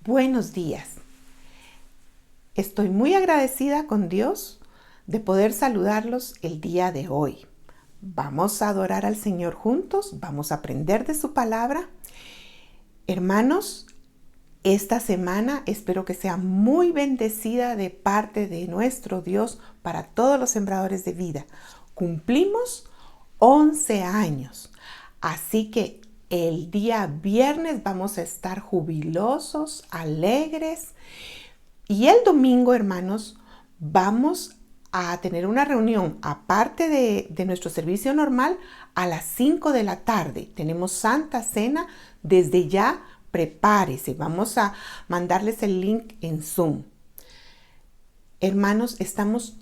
Buenos días. Estoy muy agradecida con Dios de poder saludarlos el día de hoy. Vamos a adorar al Señor juntos, vamos a aprender de su palabra. Hermanos, esta semana espero que sea muy bendecida de parte de nuestro Dios para todos los sembradores de vida. Cumplimos 11 años, así que el día viernes vamos a estar jubilosos, alegres. Y el domingo, hermanos, vamos a tener una reunión, aparte de nuestro servicio normal, a las 5 de la tarde. Tenemos Santa Cena. Desde ya, prepárese. Vamos a mandarles el link en Zoom. Hermanos, estamos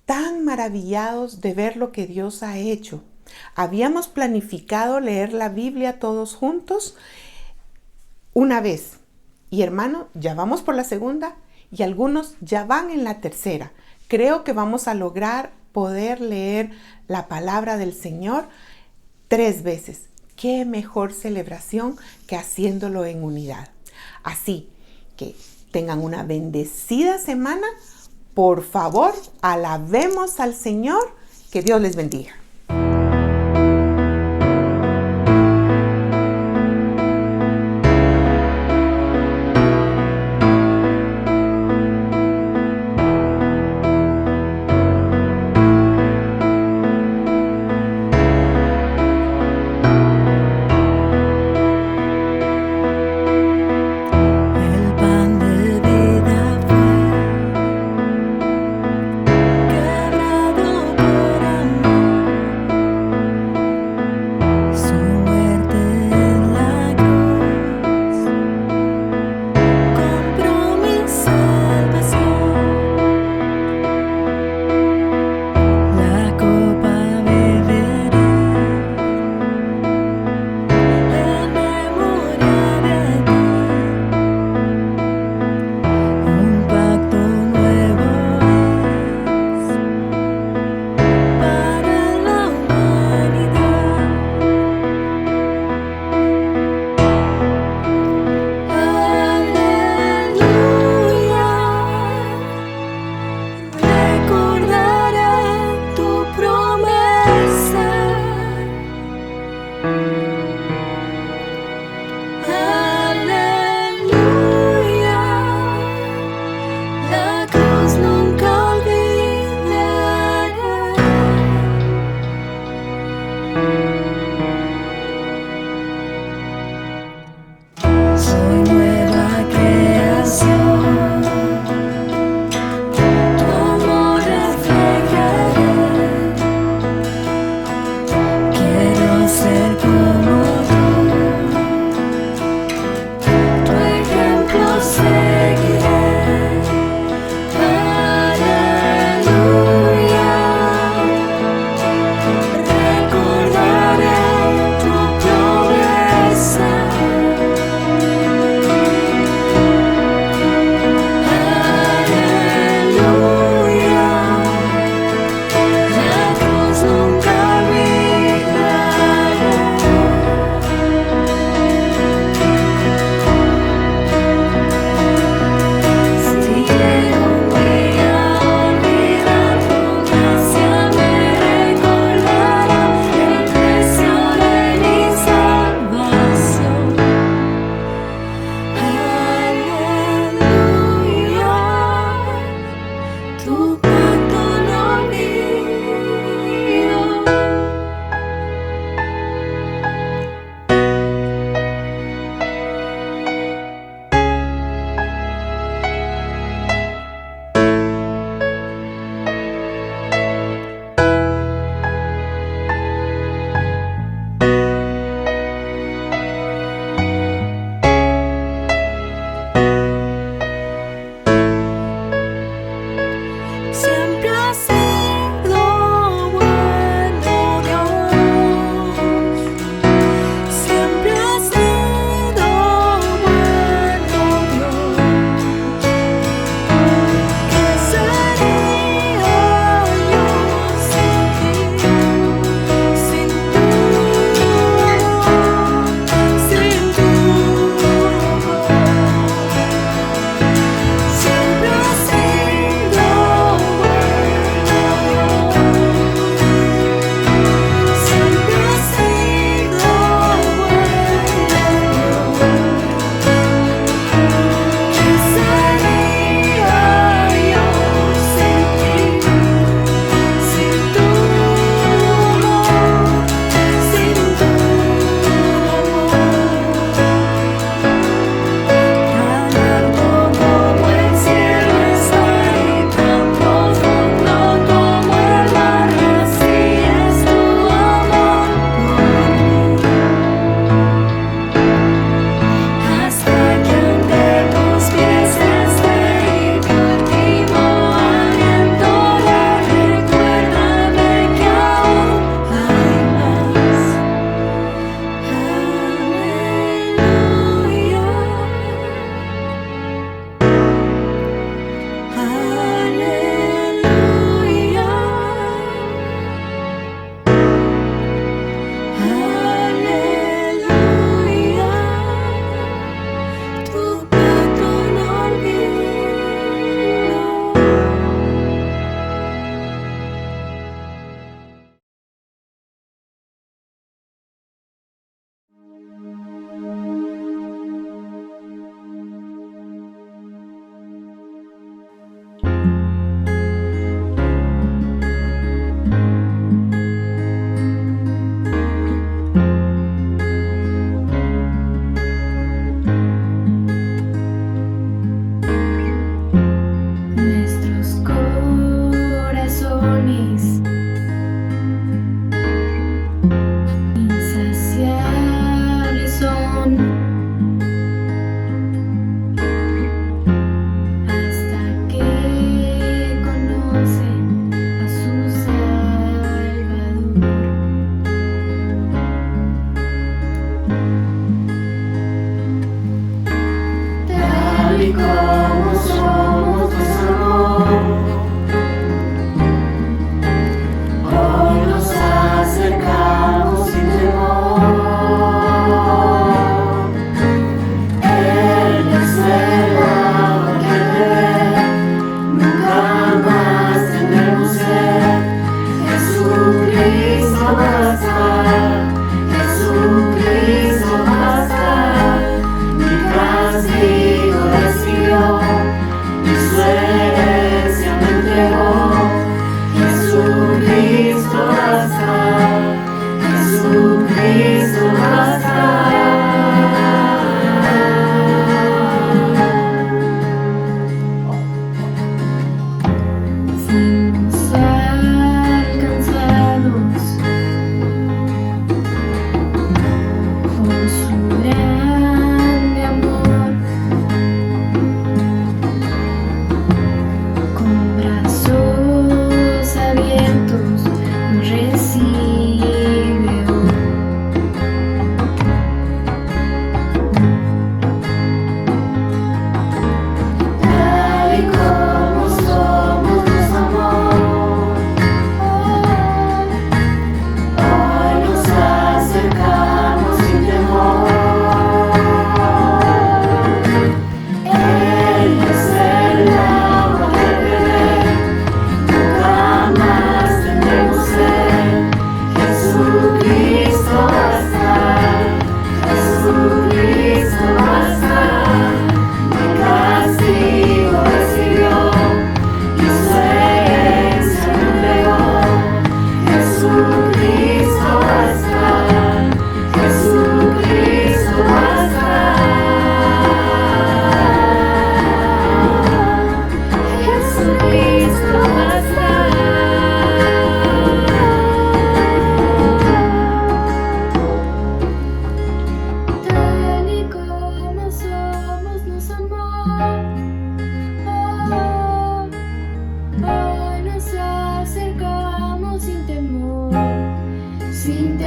tan maravillados de ver lo que Dios ha hecho. Habíamos planificado leer la Biblia todos juntos una vez. Y hermano, ya vamos por la segunda y algunos ya van en la tercera. Creo que vamos a lograr poder leer la palabra del Señor 3 veces. Qué mejor celebración que haciéndolo en unidad. Así que tengan una bendecida semana. Por favor, alabemos al Señor. Que Dios les bendiga. El pan de vida fue quebrado por amor.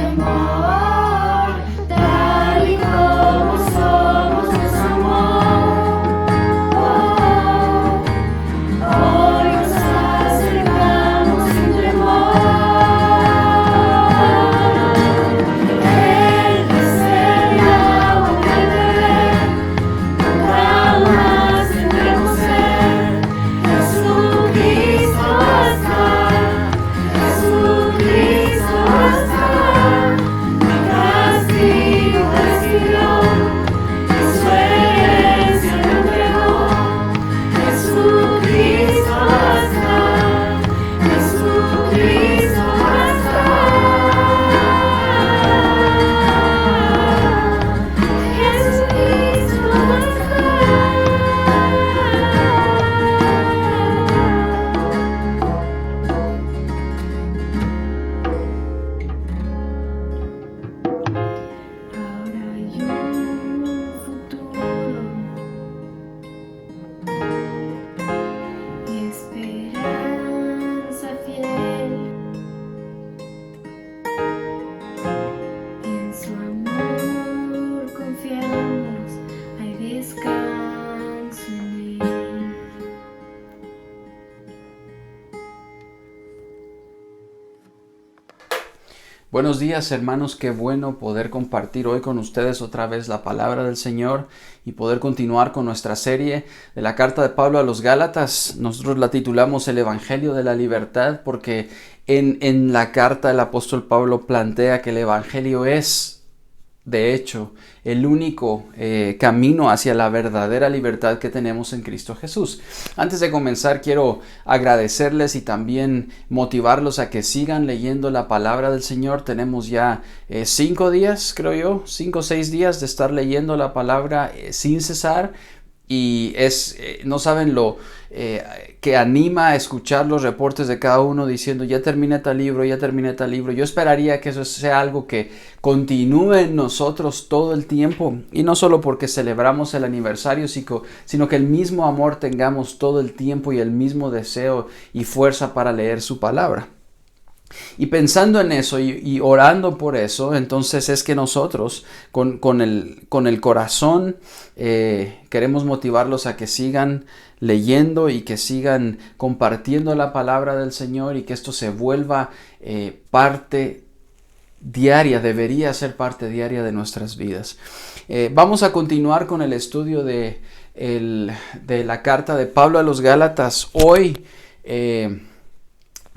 amor, tal y como somos, es amor. Hoy nos acercamos sin temor. Él es el agua que beber, nunca más tendremos sed. Jesucristo está, Jesucristo está. Mi castigo recibió, y su herencia me entregó. Jesucristo está, Jesucristo está. Jesucristo Ahora hay un futuro y esperanza fiel. En su amor confiamos, hay descanso en él. Buenos días, hermanos, qué bueno poder compartir hoy con ustedes otra vez la palabra del Señor y poder continuar con nuestra serie de la carta de Pablo a los Gálatas. Nosotros la titulamos El Evangelio de la Libertad porque en la carta el apóstol Pablo plantea que el Evangelio es, de hecho, el único camino hacia la verdadera libertad que tenemos en Cristo Jesús. Antes de comenzar, quiero agradecerles y también motivarlos a que sigan leyendo la palabra del Señor. Tenemos ya 5 días, creo yo, 5 o 6 días de estar leyendo la palabra sin cesar. Y no saben lo que anima a escuchar los reportes de cada uno diciendo ya terminé tal libro, ya terminé tal libro. Yo esperaría que eso sea algo que continúe en nosotros todo el tiempo, y no solo porque celebramos el aniversario, sino que el mismo amor tengamos todo el tiempo y el mismo deseo y fuerza para leer su palabra. Y pensando en eso y orando por eso, entonces es que nosotros con el corazón queremos motivarlos a que sigan leyendo y que sigan compartiendo la palabra del Señor, y que esto se vuelva parte diaria, debería ser parte diaria de nuestras vidas. Vamos a continuar con el estudio de la carta de Pablo a los Gálatas. Hoy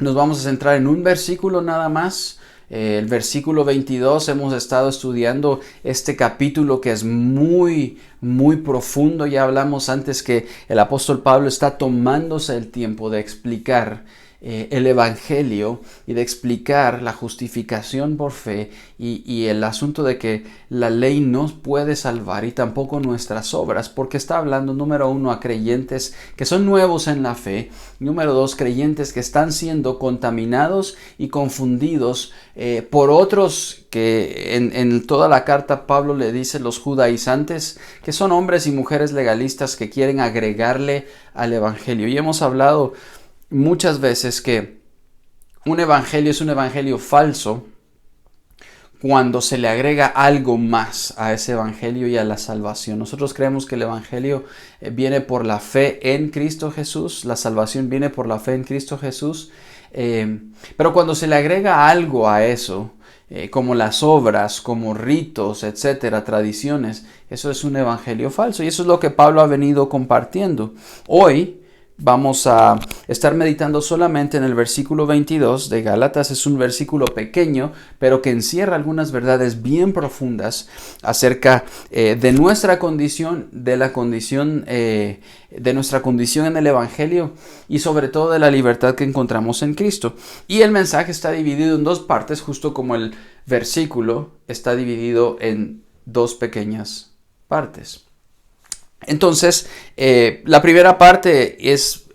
nos vamos a centrar en un versículo nada más, el versículo 22. Hemos estado estudiando este capítulo que es muy, muy profundo. Ya hablamos antes que el apóstol Pablo está tomándose el tiempo de explicar el Evangelio y de explicar la justificación por fe y el asunto de que la ley no puede salvar y tampoco nuestras obras, porque está hablando, número 1, a creyentes que son nuevos en la fe, número 2, creyentes que están siendo contaminados y confundidos por otros que en toda la carta Pablo le dice los judaizantes, que son hombres y mujeres legalistas que quieren agregarle al Evangelio. Y hemos hablado muchas veces que un evangelio es un evangelio falso cuando se le agrega algo más a ese evangelio y a la salvación. Nosotros creemos que el evangelio viene por la fe en Cristo Jesús, la salvación viene por la fe en Cristo Jesús, pero cuando se le agrega algo a eso, como las obras, como ritos, etcétera, tradiciones, eso es un evangelio falso, y eso es lo que Pablo ha venido compartiendo. Hoy vamos a estar meditando solamente en el versículo 22 de Gálatas. Es un versículo pequeño, pero que encierra algunas verdades bien profundas acerca de nuestra condición, de nuestra condición en el Evangelio, y sobre todo de la libertad que encontramos en Cristo. Y el mensaje está dividido en 2 partes, justo como el versículo está dividido en 2 pequeñas partes. Entonces, la primera parte es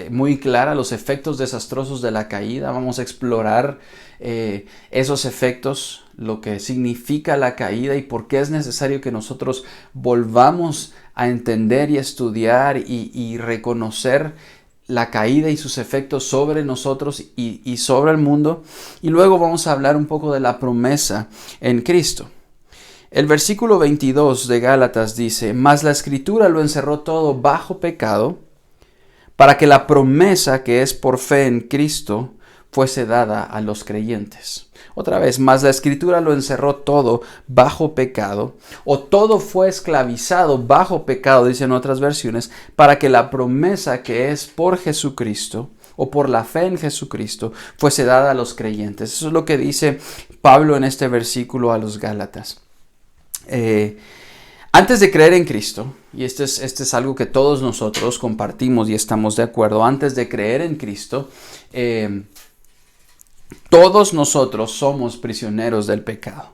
muy clara, los efectos desastrosos de la caída. Vamos a explorar esos efectos, lo que significa la caída y por qué es necesario que nosotros volvamos a entender y estudiar y reconocer la caída y sus efectos sobre nosotros y sobre el mundo. Y luego vamos a hablar un poco de la promesa en Cristo. El versículo 22 de Gálatas dice: mas la Escritura lo encerró todo bajo pecado, para que la promesa que es por fe en Cristo fuese dada a los creyentes. Otra vez, mas la Escritura lo encerró todo bajo pecado, o todo fue esclavizado bajo pecado, dicen otras versiones, para que la promesa que es por Jesucristo, o por la fe en Jesucristo, fuese dada a los creyentes. Eso es lo que dice Pablo en este versículo a los Gálatas. Antes de creer en Cristo, y este es algo que todos nosotros compartimos y estamos de acuerdo, antes de creer en Cristo, todos nosotros somos prisioneros del pecado.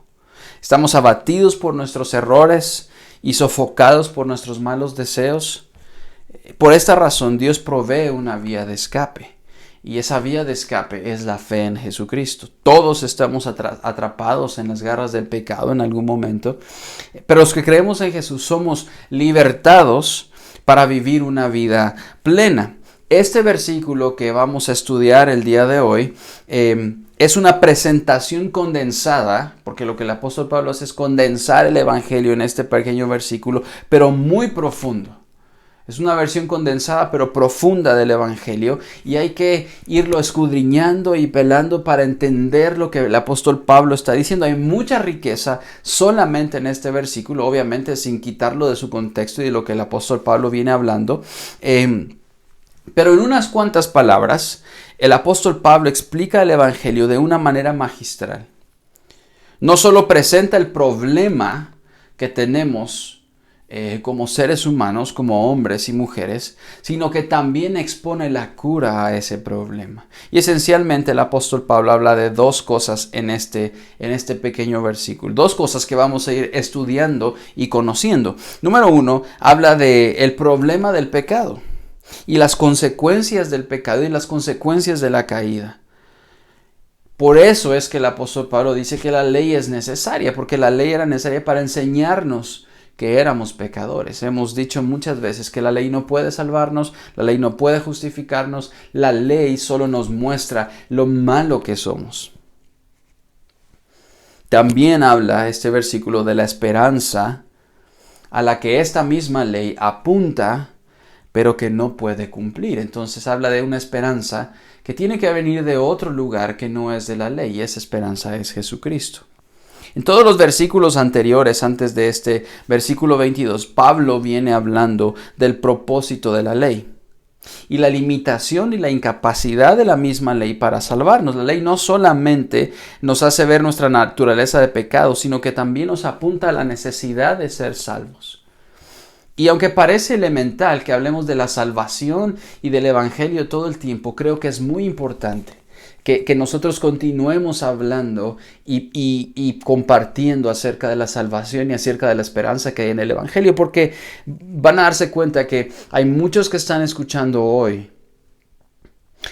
Estamos abatidos por nuestros errores y sofocados por nuestros malos deseos. Por esta razón, Dios provee una vía de escape. Y esa vía de escape es la fe en Jesucristo. Todos estamos atrapados en las garras del pecado en algún momento. Pero los que creemos en Jesús somos libertados para vivir una vida plena. Este versículo que vamos a estudiar el día de hoy es una presentación condensada, porque lo que el apóstol Pablo hace es condensar el evangelio en este pequeño versículo, pero muy profundo. Es una versión condensada pero profunda del evangelio, y hay que irlo escudriñando y pelando para entender lo que el apóstol Pablo está diciendo. Hay mucha riqueza solamente en este versículo, obviamente sin quitarlo de su contexto y de lo que el apóstol Pablo viene hablando. Pero en unas cuantas palabras, el apóstol Pablo explica el evangelio de una manera magistral. No solo presenta el problema que tenemos como seres humanos, como hombres y mujeres, sino que también expone la cura a ese problema. Y esencialmente el apóstol Pablo habla de dos cosas en este pequeño versículo. Dos cosas que vamos a ir estudiando y conociendo. Número uno, habla del problema del pecado y las consecuencias del pecado y las consecuencias de la caída. Por eso es que el apóstol Pablo dice que la ley es necesaria, porque la ley era necesaria para enseñarnos que éramos pecadores. Hemos dicho muchas veces que la ley no puede salvarnos, la ley no puede justificarnos, la ley solo nos muestra lo malo que somos. También habla este versículo de la esperanza a la que esta misma ley apunta, pero que no puede cumplir. Entonces habla de una esperanza que tiene que venir de otro lugar que no es de la ley, y esa esperanza es Jesucristo. En todos los versículos anteriores, antes de este versículo 22, Pablo viene hablando del propósito de la ley y la limitación y la incapacidad de la misma ley para salvarnos. La ley no solamente nos hace ver nuestra naturaleza de pecado, sino que también nos apunta a la necesidad de ser salvos. Y aunque parece elemental que hablemos de la salvación y del evangelio todo el tiempo, creo que es muy importante que nosotros continuemos hablando y compartiendo acerca de la salvación y acerca de la esperanza que hay en el evangelio, porque van a darse cuenta que hay muchos que están escuchando hoy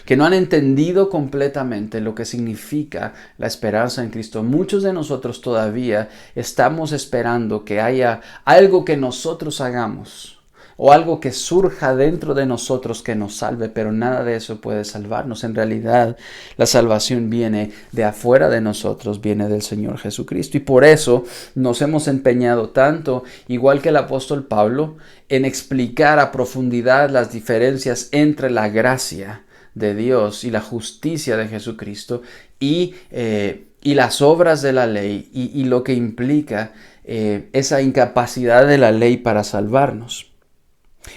que no han entendido completamente lo que significa la esperanza en Cristo. Muchos de nosotros todavía estamos esperando que haya algo que nosotros hagamos o algo que surja dentro de nosotros que nos salve, pero nada de eso puede salvarnos. En realidad, la salvación viene de afuera de nosotros, viene del Señor Jesucristo. Y por eso nos hemos empeñado tanto, igual que el apóstol Pablo, en explicar a profundidad las diferencias entre la gracia de Dios y la justicia de Jesucristo y las obras de la ley y lo que implica esa incapacidad de la ley para salvarnos.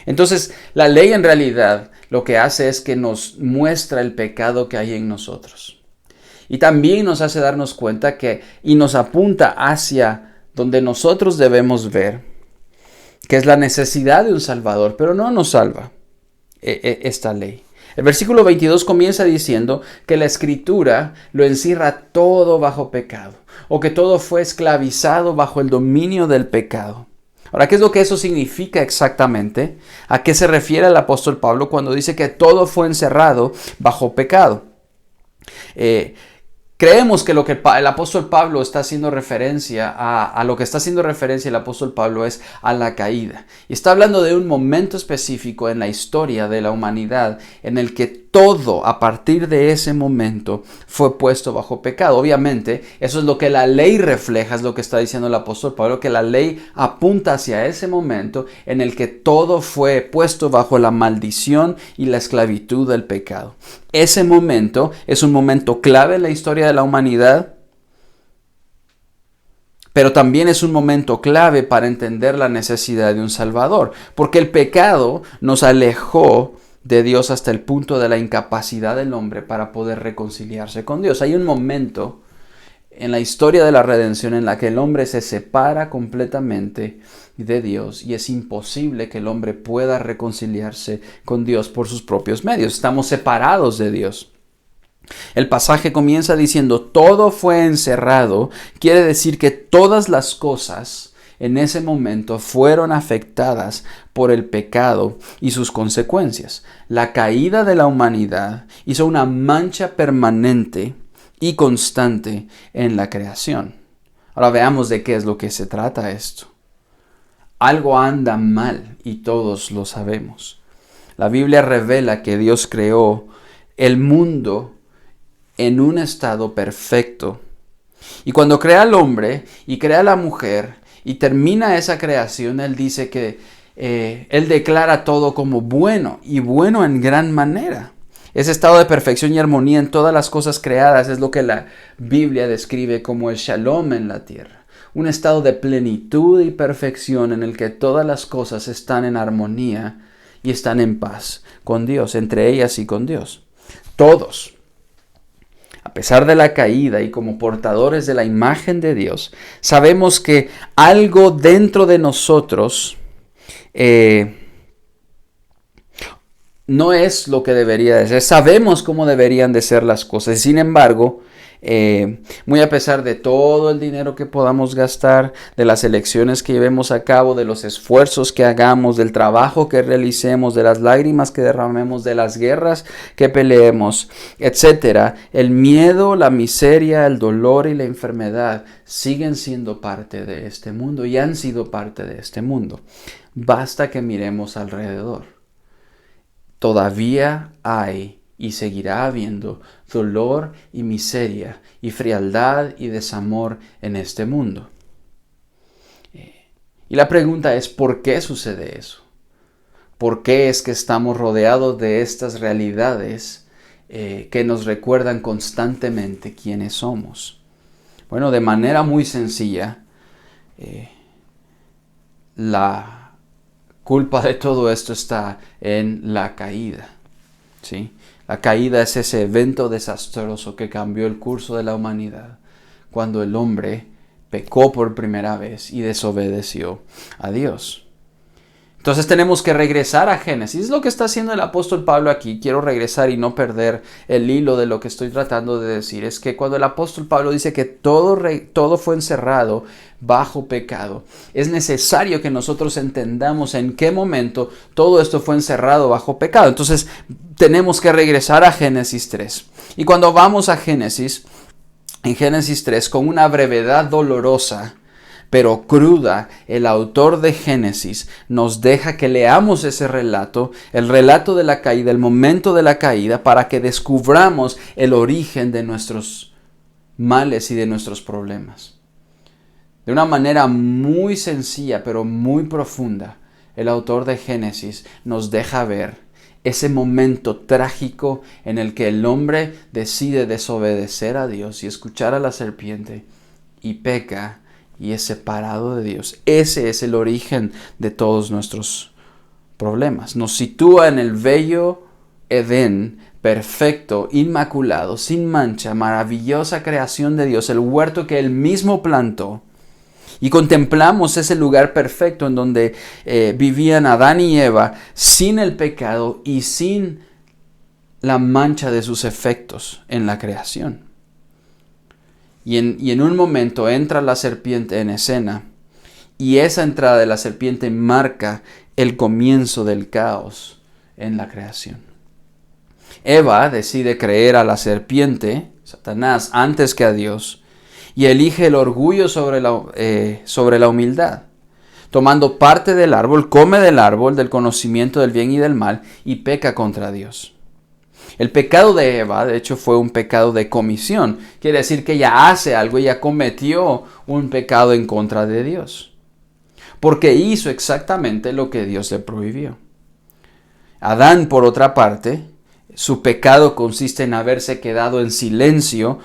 Entonces, la ley en realidad lo que hace es que nos muestra el pecado que hay en nosotros. Y también nos hace darnos cuenta y nos apunta hacia donde nosotros debemos ver, que es la necesidad de un Salvador, pero no nos salva esta ley. El versículo 22 comienza diciendo que la Escritura lo encierra todo bajo pecado, o que todo fue esclavizado bajo el dominio del pecado. Ahora, ¿qué es lo que eso significa exactamente? ¿A qué se refiere el apóstol Pablo cuando dice que todo fue encerrado bajo pecado? ¿Qué Creemos que lo que el apóstol Pablo está haciendo referencia a lo que está haciendo referencia el apóstol Pablo es a la caída. Y está hablando de un momento específico en la historia de la humanidad en el que todo a partir de ese momento fue puesto bajo pecado. Obviamente, eso es lo que la ley refleja, es lo que está diciendo el apóstol Pablo, que la ley apunta hacia ese momento en el que todo fue puesto bajo la maldición y la esclavitud del pecado. Ese momento es un momento clave en la historia de la humanidad, pero también es un momento clave para entender la necesidad de un Salvador, porque el pecado nos alejó de Dios hasta el punto de la incapacidad del hombre para poder reconciliarse con Dios. Hay un momento en la historia de la redención en la que el hombre se separa completamente de Dios y es imposible que el hombre pueda reconciliarse con Dios por sus propios medios. Estamos separados de Dios. El pasaje comienza diciendo, todo fue encerrado. Quiere decir que todas las cosas en ese momento fueron afectadas por el pecado y sus consecuencias. La caída de la humanidad hizo una mancha permanente y constante en la creación. Ahora veamos de qué es lo que se trata esto. Algo anda mal y todos lo sabemos. La Biblia revela que Dios creó el mundo en un estado perfecto. Y cuando crea al hombre y crea a la mujer y termina esa creación, Él dice que Él declara todo como bueno y bueno en gran manera. Ese estado de perfección y armonía en todas las cosas creadas es lo que la Biblia describe como el shalom en la tierra. Un estado de plenitud y perfección en el que todas las cosas están en armonía y están en paz con Dios, entre ellas y con Dios. Todos, a pesar de la caída y como portadores de la imagen de Dios, sabemos que algo dentro de nosotros no es lo que debería de ser. Sabemos cómo deberían de ser las cosas. Sin embargo, muy a pesar de todo el dinero que podamos gastar, de las elecciones que llevemos a cabo, de los esfuerzos que hagamos, del trabajo que realicemos, de las lágrimas que derramemos, de las guerras que peleemos, etc., el miedo, la miseria, el dolor y la enfermedad siguen siendo parte de este mundo y han sido parte de este mundo. Basta que miremos alrededor. Todavía hay y seguirá habiendo dolor y miseria y frialdad y desamor en este mundo. Y la pregunta es, ¿por qué sucede eso? ¿Por qué es que estamos rodeados de estas realidades que nos recuerdan constantemente quiénes somos? Bueno, de manera muy sencilla, la culpa de todo esto está en la caída, ¿sí? La caída es ese evento desastroso que cambió el curso de la humanidad cuando el hombre pecó por primera vez y desobedeció a Dios. Entonces tenemos que regresar a Génesis. Es lo que está haciendo el apóstol Pablo aquí. Quiero regresar y no perder el hilo de lo que estoy tratando de decir. Es que cuando el apóstol Pablo dice que todo fue encerrado bajo pecado, es necesario que nosotros entendamos en qué momento todo esto fue encerrado bajo pecado. Entonces tenemos que regresar a Génesis 3. Y cuando vamos a Génesis, en Génesis 3, con una brevedad dolorosa, pero cruda, el autor de Génesis nos deja que leamos ese relato, el relato de la caída, el momento de la caída, para que descubramos el origen de nuestros males y de nuestros problemas. De una manera muy sencilla, pero muy profunda, el autor de Génesis nos deja ver ese momento trágico en el que el hombre decide desobedecer a Dios y escuchar a la serpiente y peca y es separado de Dios. Ese es el origen de todos nuestros problemas. Nos sitúa en el bello Edén, perfecto, inmaculado, sin mancha, maravillosa creación de Dios, el huerto que Él mismo plantó. Y contemplamos ese lugar perfecto en donde vivían Adán y Eva sin el pecado y sin la mancha de sus efectos en la creación. Y en un momento entra la serpiente en escena y esa entrada de la serpiente marca el comienzo del caos en la creación. Eva decide creer a la serpiente, Satanás, antes que a Dios, y elige el orgullo sobre la humildad. Tomando parte del árbol, come del árbol del conocimiento del bien y del mal y peca contra Dios. El pecado de Eva, de hecho, fue un pecado de comisión. Quiere decir que ella hace algo, ella cometió un pecado en contra de Dios. Porque hizo exactamente lo que Dios le prohibió. Adán, por otra parte, su pecado consiste en haberse quedado en silencio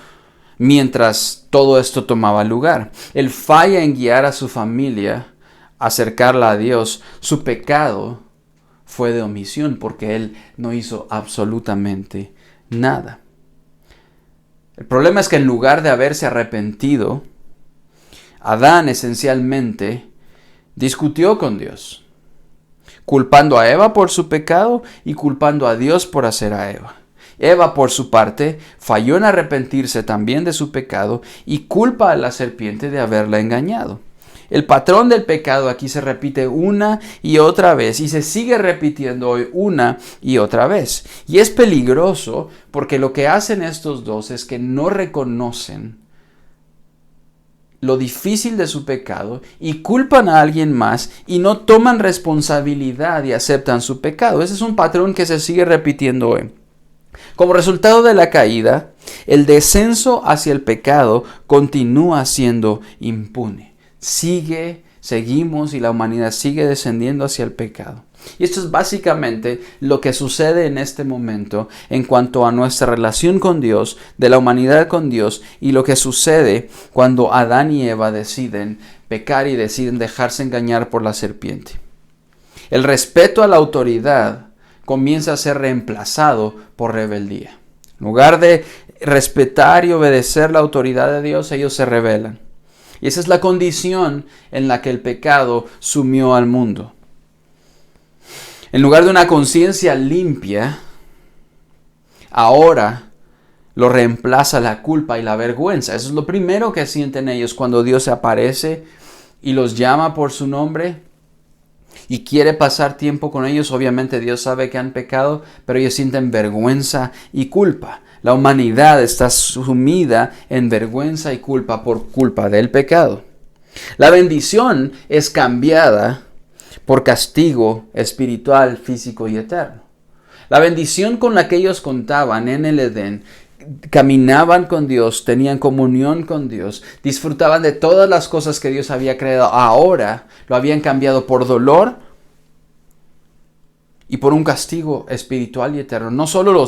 mientras todo esto tomaba lugar. Él falla en guiar a su familia, acercarla a Dios. Su pecado fue de omisión porque él no hizo absolutamente nada. El problema es que en lugar de haberse arrepentido, Adán esencialmente discutió con Dios, culpando a Eva por su pecado y culpando a Dios por hacer a Eva. Eva, por su parte, falló en arrepentirse también de su pecado y culpa a la serpiente de haberla engañado. El patrón del pecado aquí se repite una y otra vez y se sigue repitiendo hoy una y otra vez. Y es peligroso porque lo que hacen estos dos es que no reconocen lo difícil de su pecado y culpan a alguien más y no toman responsabilidad y aceptan su pecado. Ese es un patrón que se sigue repitiendo hoy. Como resultado de la caída, el descenso hacia el pecado continúa siendo impune. Seguimos y la humanidad sigue descendiendo hacia el pecado. Y esto es básicamente lo que sucede en este momento en cuanto a nuestra relación con Dios, de la humanidad con Dios, y lo que sucede cuando Adán y Eva deciden pecar y deciden dejarse engañar por la serpiente. El respeto a la autoridad comienza a ser reemplazado por rebeldía. En lugar de respetar y obedecer la autoridad de Dios, ellos se rebelan. Y esa es la condición en la que el pecado sumió al mundo. En lugar de una conciencia limpia, ahora lo reemplaza la culpa y la vergüenza. Eso es lo primero que sienten ellos cuando Dios se aparece y los llama por su nombre y quiere pasar tiempo con ellos. Obviamente Dios sabe que han pecado, pero ellos sienten vergüenza y culpa. La humanidad está sumida en vergüenza y culpa por culpa del pecado. La bendición es cambiada por castigo espiritual, físico y eterno. La bendición con la que ellos contaban en el Edén, caminaban con Dios, tenían comunión con Dios, disfrutaban de todas las cosas que Dios había creado, ahora lo habían cambiado por dolor y por un castigo espiritual y eterno. No solo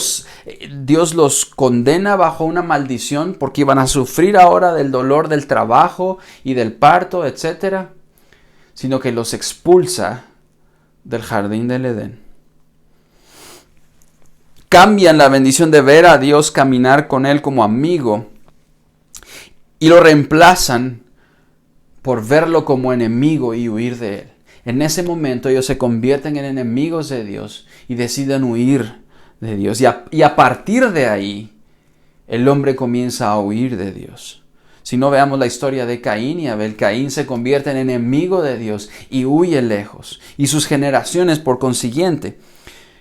Dios los condena bajo una maldición porque iban a sufrir ahora del dolor del trabajo y del parto, etc., sino que los expulsa del jardín del Edén. Cambian la bendición de ver a Dios, caminar con Él como amigo, y lo reemplazan por verlo como enemigo y huir de Él. En ese momento ellos se convierten en enemigos de Dios y deciden huir de Dios. Y a partir de ahí, el hombre comienza a huir de Dios. Si no, veamos la historia de Caín y Abel. Caín se convierte en enemigo de Dios y huye lejos. Y sus generaciones, por consiguiente,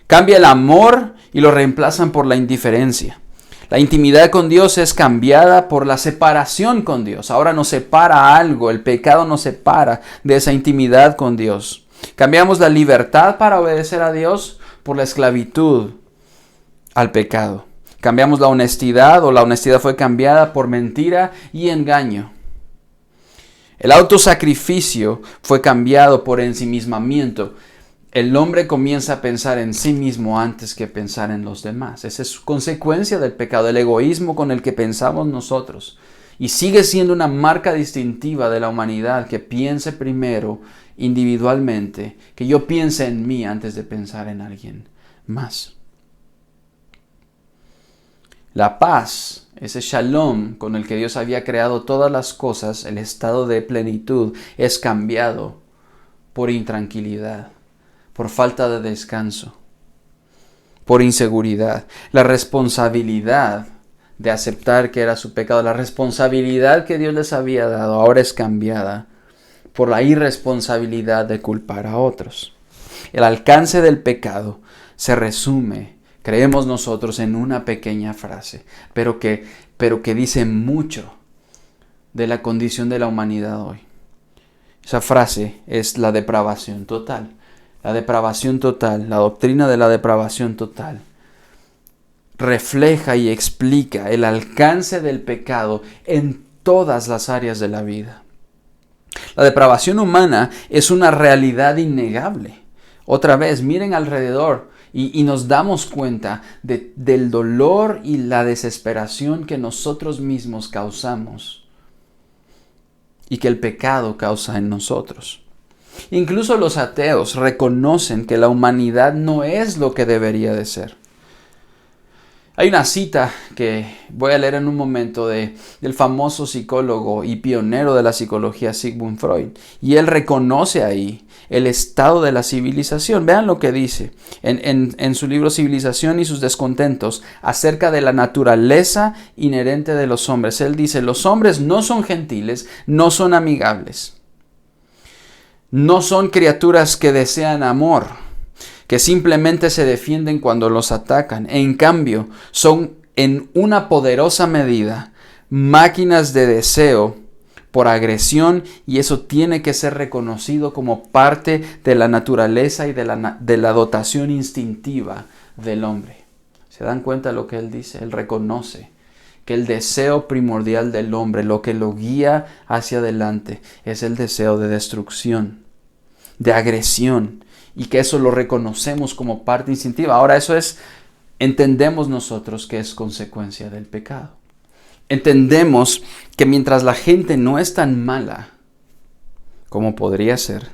cambia el amor y lo reemplazan por la indiferencia. La intimidad con Dios es cambiada por la separación con Dios. Ahora nos separa algo, el pecado nos separa de esa intimidad con Dios. Cambiamos la libertad para obedecer a Dios por la esclavitud al pecado. Cambiamos la honestidad, o la honestidad fue cambiada por mentira y engaño. El autosacrificio fue cambiado por ensimismamiento. El hombre comienza a pensar en sí mismo antes que pensar en los demás. Esa es consecuencia del pecado, el egoísmo con el que pensamos nosotros. Y sigue siendo una marca distintiva de la humanidad que piense primero individualmente, que yo piense en mí antes de pensar en alguien más. La paz, ese shalom con el que Dios había creado todas las cosas, el estado de plenitud, es cambiado por intranquilidad, por falta de descanso, por inseguridad. La responsabilidad de aceptar que era su pecado, la responsabilidad que Dios les había dado, ahora es cambiada por la irresponsabilidad de culpar a otros. El alcance del pecado se resume, creemos nosotros, en una pequeña frase, pero que pero que dice mucho de la condición de la humanidad hoy. Esa frase es la depravación total. La depravación total, la doctrina de la depravación total, refleja y explica el alcance del pecado en todas las áreas de la vida. La depravación humana es una realidad innegable. Otra vez, miren alrededor y nos damos cuenta del dolor y la desesperación que nosotros mismos causamos y que el pecado causa en nosotros. Incluso los ateos reconocen que la humanidad no es lo que debería de ser. Hay una cita que voy a leer en un momento del famoso psicólogo y pionero de la psicología Sigmund Freud. Y él reconoce ahí el estado de la civilización. Vean lo que dice en su libro Civilización y sus descontentos acerca de la naturaleza inherente de los hombres. Él dice, los hombres no son gentiles, no son amigables. No son criaturas que desean amor, que simplemente se defienden cuando los atacan. En cambio, son en una poderosa medida máquinas de deseo por agresión, y eso tiene que ser reconocido como parte de la naturaleza y de la dotación instintiva del hombre. ¿Se dan cuenta de lo que él dice? Él reconoce que el deseo primordial del hombre, lo que lo guía hacia adelante, es el deseo de destrucción, de agresión, y que eso lo reconocemos como parte instintiva. Ahora entendemos nosotros que es consecuencia del pecado. Entendemos que mientras la gente no es tan mala como podría ser,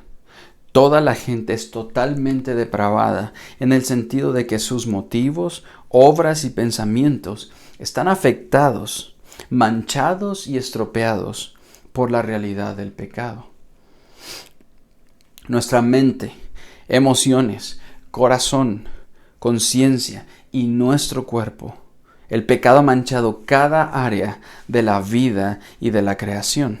toda la gente es totalmente depravada en el sentido de que sus motivos, obras y pensamientos están afectados, manchados y estropeados por la realidad del pecado. Nuestra mente, emociones, corazón, conciencia y nuestro cuerpo. El pecado ha manchado cada área de la vida y de la creación.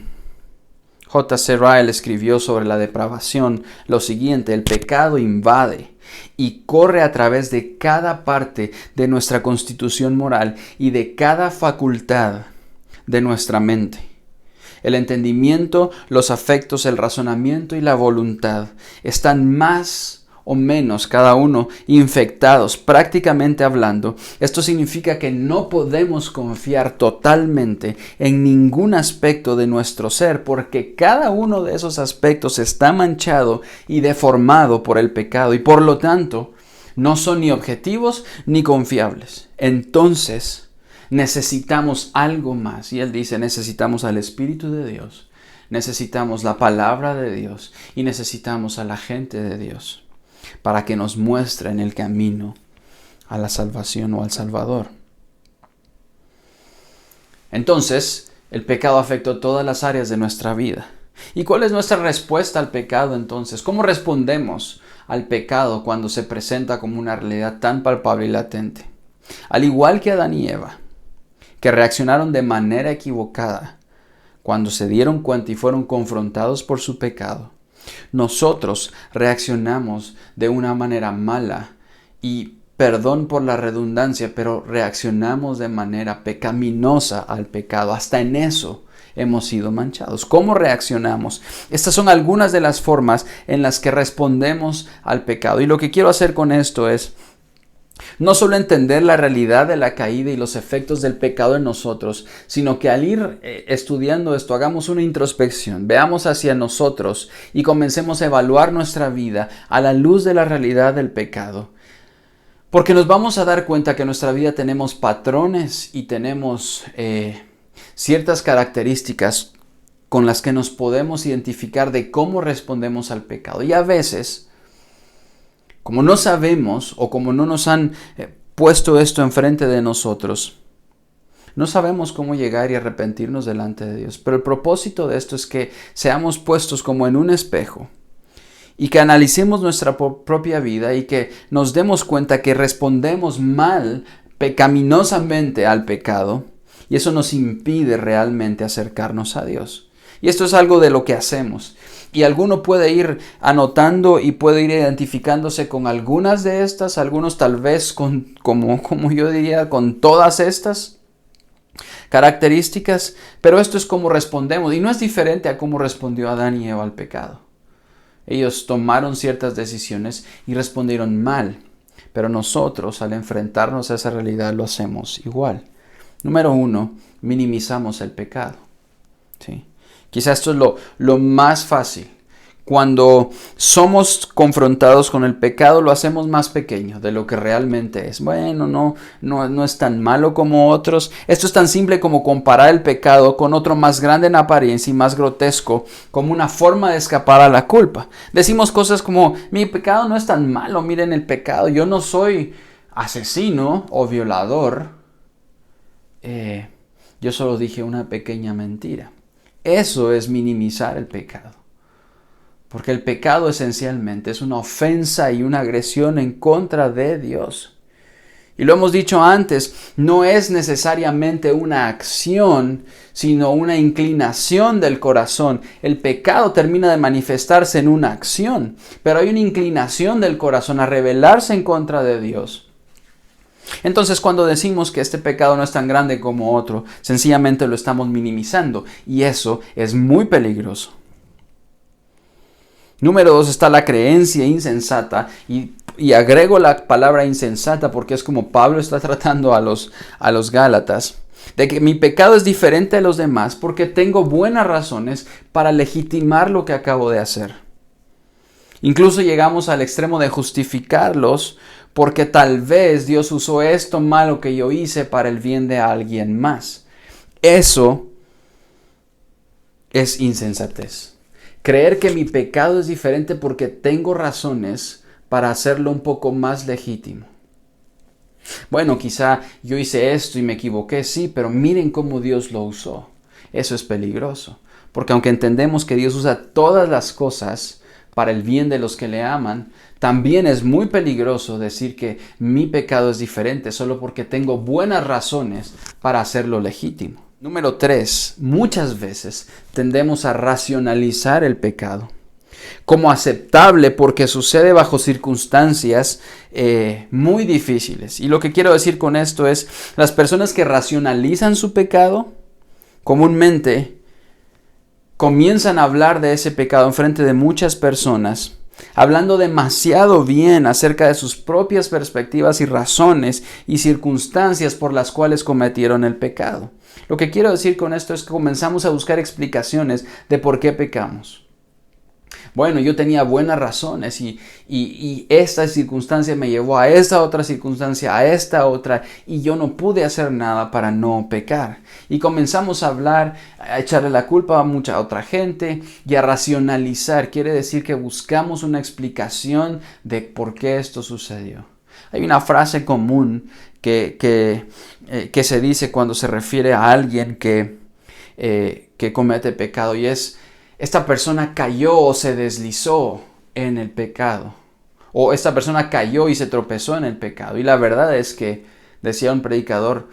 J.C. Ryle escribió sobre la depravación lo siguiente: el pecado invade y corre a través de cada parte de nuestra constitución moral y de cada facultad de nuestra mente. El entendimiento, los afectos, el razonamiento y la voluntad están más o menos cada uno infectados, prácticamente hablando. Esto significa que no podemos confiar totalmente en ningún aspecto de nuestro ser, porque cada uno de esos aspectos está manchado y deformado por el pecado, y por lo tanto no son ni objetivos ni confiables. Entonces necesitamos algo más, y él dice, necesitamos al Espíritu de Dios, necesitamos la palabra de Dios y necesitamos a la gente de Dios para que nos muestren el camino a la salvación o al Salvador. Entonces, el pecado afectó todas las áreas de nuestra vida. ¿Y cuál es nuestra respuesta al pecado entonces? ¿Cómo respondemos al pecado cuando se presenta como una realidad tan palpable y latente? Al igual que Adán y Eva, que reaccionaron de manera equivocada cuando se dieron cuenta y fueron confrontados por su pecado, nosotros reaccionamos de una manera mala y, perdón por la redundancia, pero reaccionamos de manera pecaminosa al pecado. Hasta en eso hemos sido manchados. ¿Cómo reaccionamos? Estas son algunas de las formas en las que respondemos al pecado. Y lo que quiero hacer con esto es no solo entender la realidad de la caída y los efectos del pecado en nosotros, sino que al ir estudiando esto, hagamos una introspección, veamos hacia nosotros y comencemos a evaluar nuestra vida a la luz de la realidad del pecado. Porque nos vamos a dar cuenta que en nuestra vida tenemos patrones y tenemos ciertas características con las que nos podemos identificar de cómo respondemos al pecado. Y a veces, como no sabemos o como no nos han puesto esto enfrente de nosotros, no sabemos cómo llegar y arrepentirnos delante de Dios. Pero el propósito de esto es que seamos puestos como en un espejo y que analicemos nuestra propia vida y que nos demos cuenta que respondemos mal, pecaminosamente al pecado, y eso nos impide realmente acercarnos a Dios. Y esto es algo de lo que hacemos. Y alguno puede ir anotando y puede ir identificándose con algunas de estas, algunos tal vez como yo diría, con todas estas. características, pero esto es como respondemos y no es diferente a cómo respondió Adán y Eva al pecado. Ellos tomaron ciertas decisiones y respondieron mal, pero nosotros al enfrentarnos a esa realidad lo hacemos igual. Número 1, minimizamos el pecado. ¿Sí? Quizás esto es lo más fácil. Cuando somos confrontados con el pecado, lo hacemos más pequeño de lo que realmente es. Bueno, no es tan malo como otros. Esto es tan simple como comparar el pecado con otro más grande en apariencia y más grotesco, como una forma de escapar a la culpa. Decimos cosas como, mi pecado no es tan malo, miren el pecado, yo no soy asesino o violador. Yo solo dije una pequeña mentira. Eso es minimizar el pecado. Porque el pecado esencialmente es una ofensa y una agresión en contra de Dios. Y lo hemos dicho antes, no es necesariamente una acción, sino una inclinación del corazón. El pecado termina de manifestarse en una acción, pero hay una inclinación del corazón a rebelarse en contra de Dios. Entonces, cuando decimos que este pecado no es tan grande como otro, sencillamente lo estamos minimizando, y eso es muy peligroso. Número 2 está la creencia insensata, y agrego la palabra insensata porque es como Pablo está tratando a los Gálatas, de que mi pecado es diferente a los demás porque tengo buenas razones para legitimar lo que acabo de hacer. Incluso llegamos al extremo de justificarlos porque tal vez Dios usó esto malo que yo hice para el bien de alguien más. Eso es insensatez. Creer que mi pecado es diferente porque tengo razones para hacerlo un poco más legítimo. Bueno, quizá yo hice esto y me equivoqué, sí, pero miren cómo Dios lo usó. Eso es peligroso, porque aunque entendemos que Dios usa todas las cosas para el bien de los que le aman, también es muy peligroso decir que mi pecado es diferente solo porque tengo buenas razones para hacerlo legítimo. Número 3, muchas veces tendemos a racionalizar el pecado como aceptable porque sucede bajo circunstancias muy difíciles. Y lo que quiero decir con esto es, las personas que racionalizan su pecado, comúnmente comienzan a hablar de ese pecado en frente de muchas personas, hablando demasiado bien acerca de sus propias perspectivas y razones y circunstancias por las cuales cometieron el pecado. Lo que quiero decir con esto es que comenzamos a buscar explicaciones de por qué pecamos. Bueno, yo tenía buenas razones y esta circunstancia me llevó a esta otra circunstancia, a esta otra, y yo no pude hacer nada para no pecar. Y comenzamos a hablar, a echarle la culpa a mucha otra gente y a racionalizar. Quiere decir que buscamos una explicación de por qué esto sucedió. Hay una frase común que se dice cuando se refiere a alguien que comete pecado, y es: esta persona cayó o se deslizó en el pecado, o esta persona cayó y se tropezó en el pecado. Y la verdad es que, decía un predicador,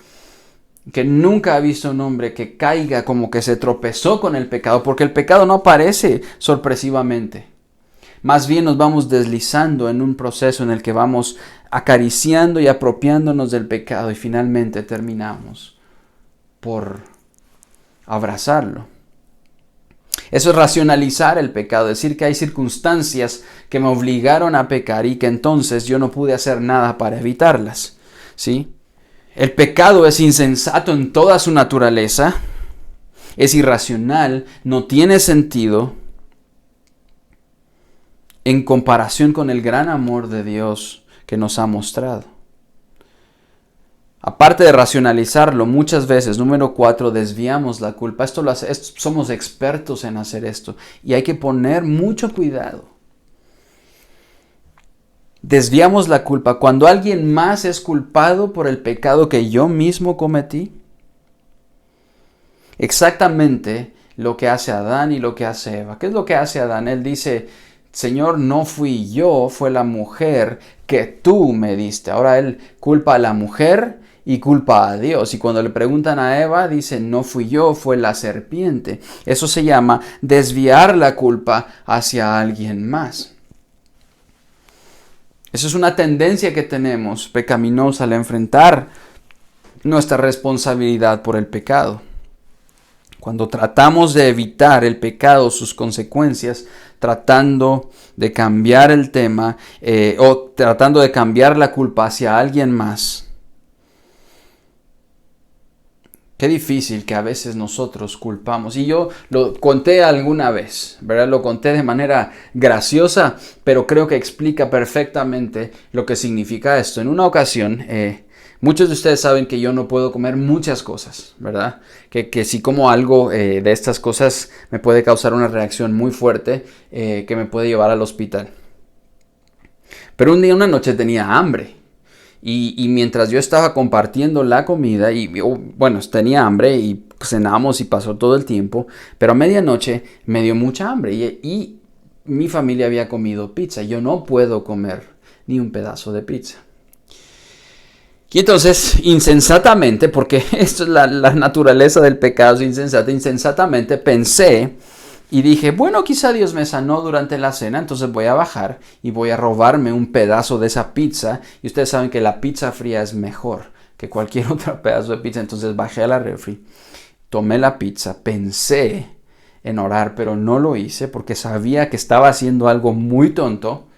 que nunca ha visto un hombre que caiga como que se tropezó con el pecado, porque el pecado no aparece sorpresivamente. Más bien nos vamos deslizando en un proceso en el que vamos acariciando y apropiándonos del pecado y finalmente terminamos por abrazarlo. Eso es racionalizar el pecado, decir que hay circunstancias que me obligaron a pecar y que entonces yo no pude hacer nada para evitarlas. ¿Sí? El pecado es insensato en toda su naturaleza, es irracional, no tiene sentido en comparación con el gran amor de Dios que nos ha mostrado. Aparte de racionalizarlo, muchas veces, número 4, desviamos la culpa. Somos expertos en hacer esto y hay que poner mucho cuidado. Desviamos la culpa cuando alguien más es culpado por el pecado que yo mismo cometí. Exactamente lo que hace Adán y lo que hace Eva. ¿Qué es lo que hace Adán? Él dice: Señor, no fui yo, fue la mujer que tú me diste. Ahora él culpa a la mujer y culpa a Dios. Y cuando le preguntan a Eva, dice: no fui yo, fue la serpiente. Eso se llama desviar la culpa hacia alguien más. Eso es una tendencia que tenemos pecaminosa al enfrentar nuestra responsabilidad por el pecado. Cuando tratamos de evitar el pecado, sus consecuencias, tratando de cambiar el tema o tratando de cambiar la culpa hacia alguien más. Qué difícil que a veces nosotros culpamos. Y yo lo conté alguna vez, ¿verdad? Lo conté de manera graciosa, pero creo que explica perfectamente lo que significa esto. En una ocasión, muchos de ustedes saben que yo no puedo comer muchas cosas, ¿verdad? Que si como algo de estas cosas me puede causar una reacción muy fuerte que me puede llevar al hospital. Pero un día, una noche tenía hambre. Y mientras yo estaba compartiendo la comida, tenía hambre y cenamos y pasó todo el tiempo, pero a medianoche me dio mucha hambre y mi familia había comido pizza. Yo no puedo comer ni un pedazo de pizza. Y entonces, insensatamente, porque esto es la naturaleza del pecado, es insensatamente pensé y dije, bueno, quizá Dios me sanó durante la cena, entonces voy a bajar y voy a robarme un pedazo de esa pizza. Y ustedes saben que la pizza fría es mejor que cualquier otro pedazo de pizza. Entonces bajé a la refri, tomé la pizza, pensé en orar, pero no lo hice porque sabía que estaba haciendo algo muy tonto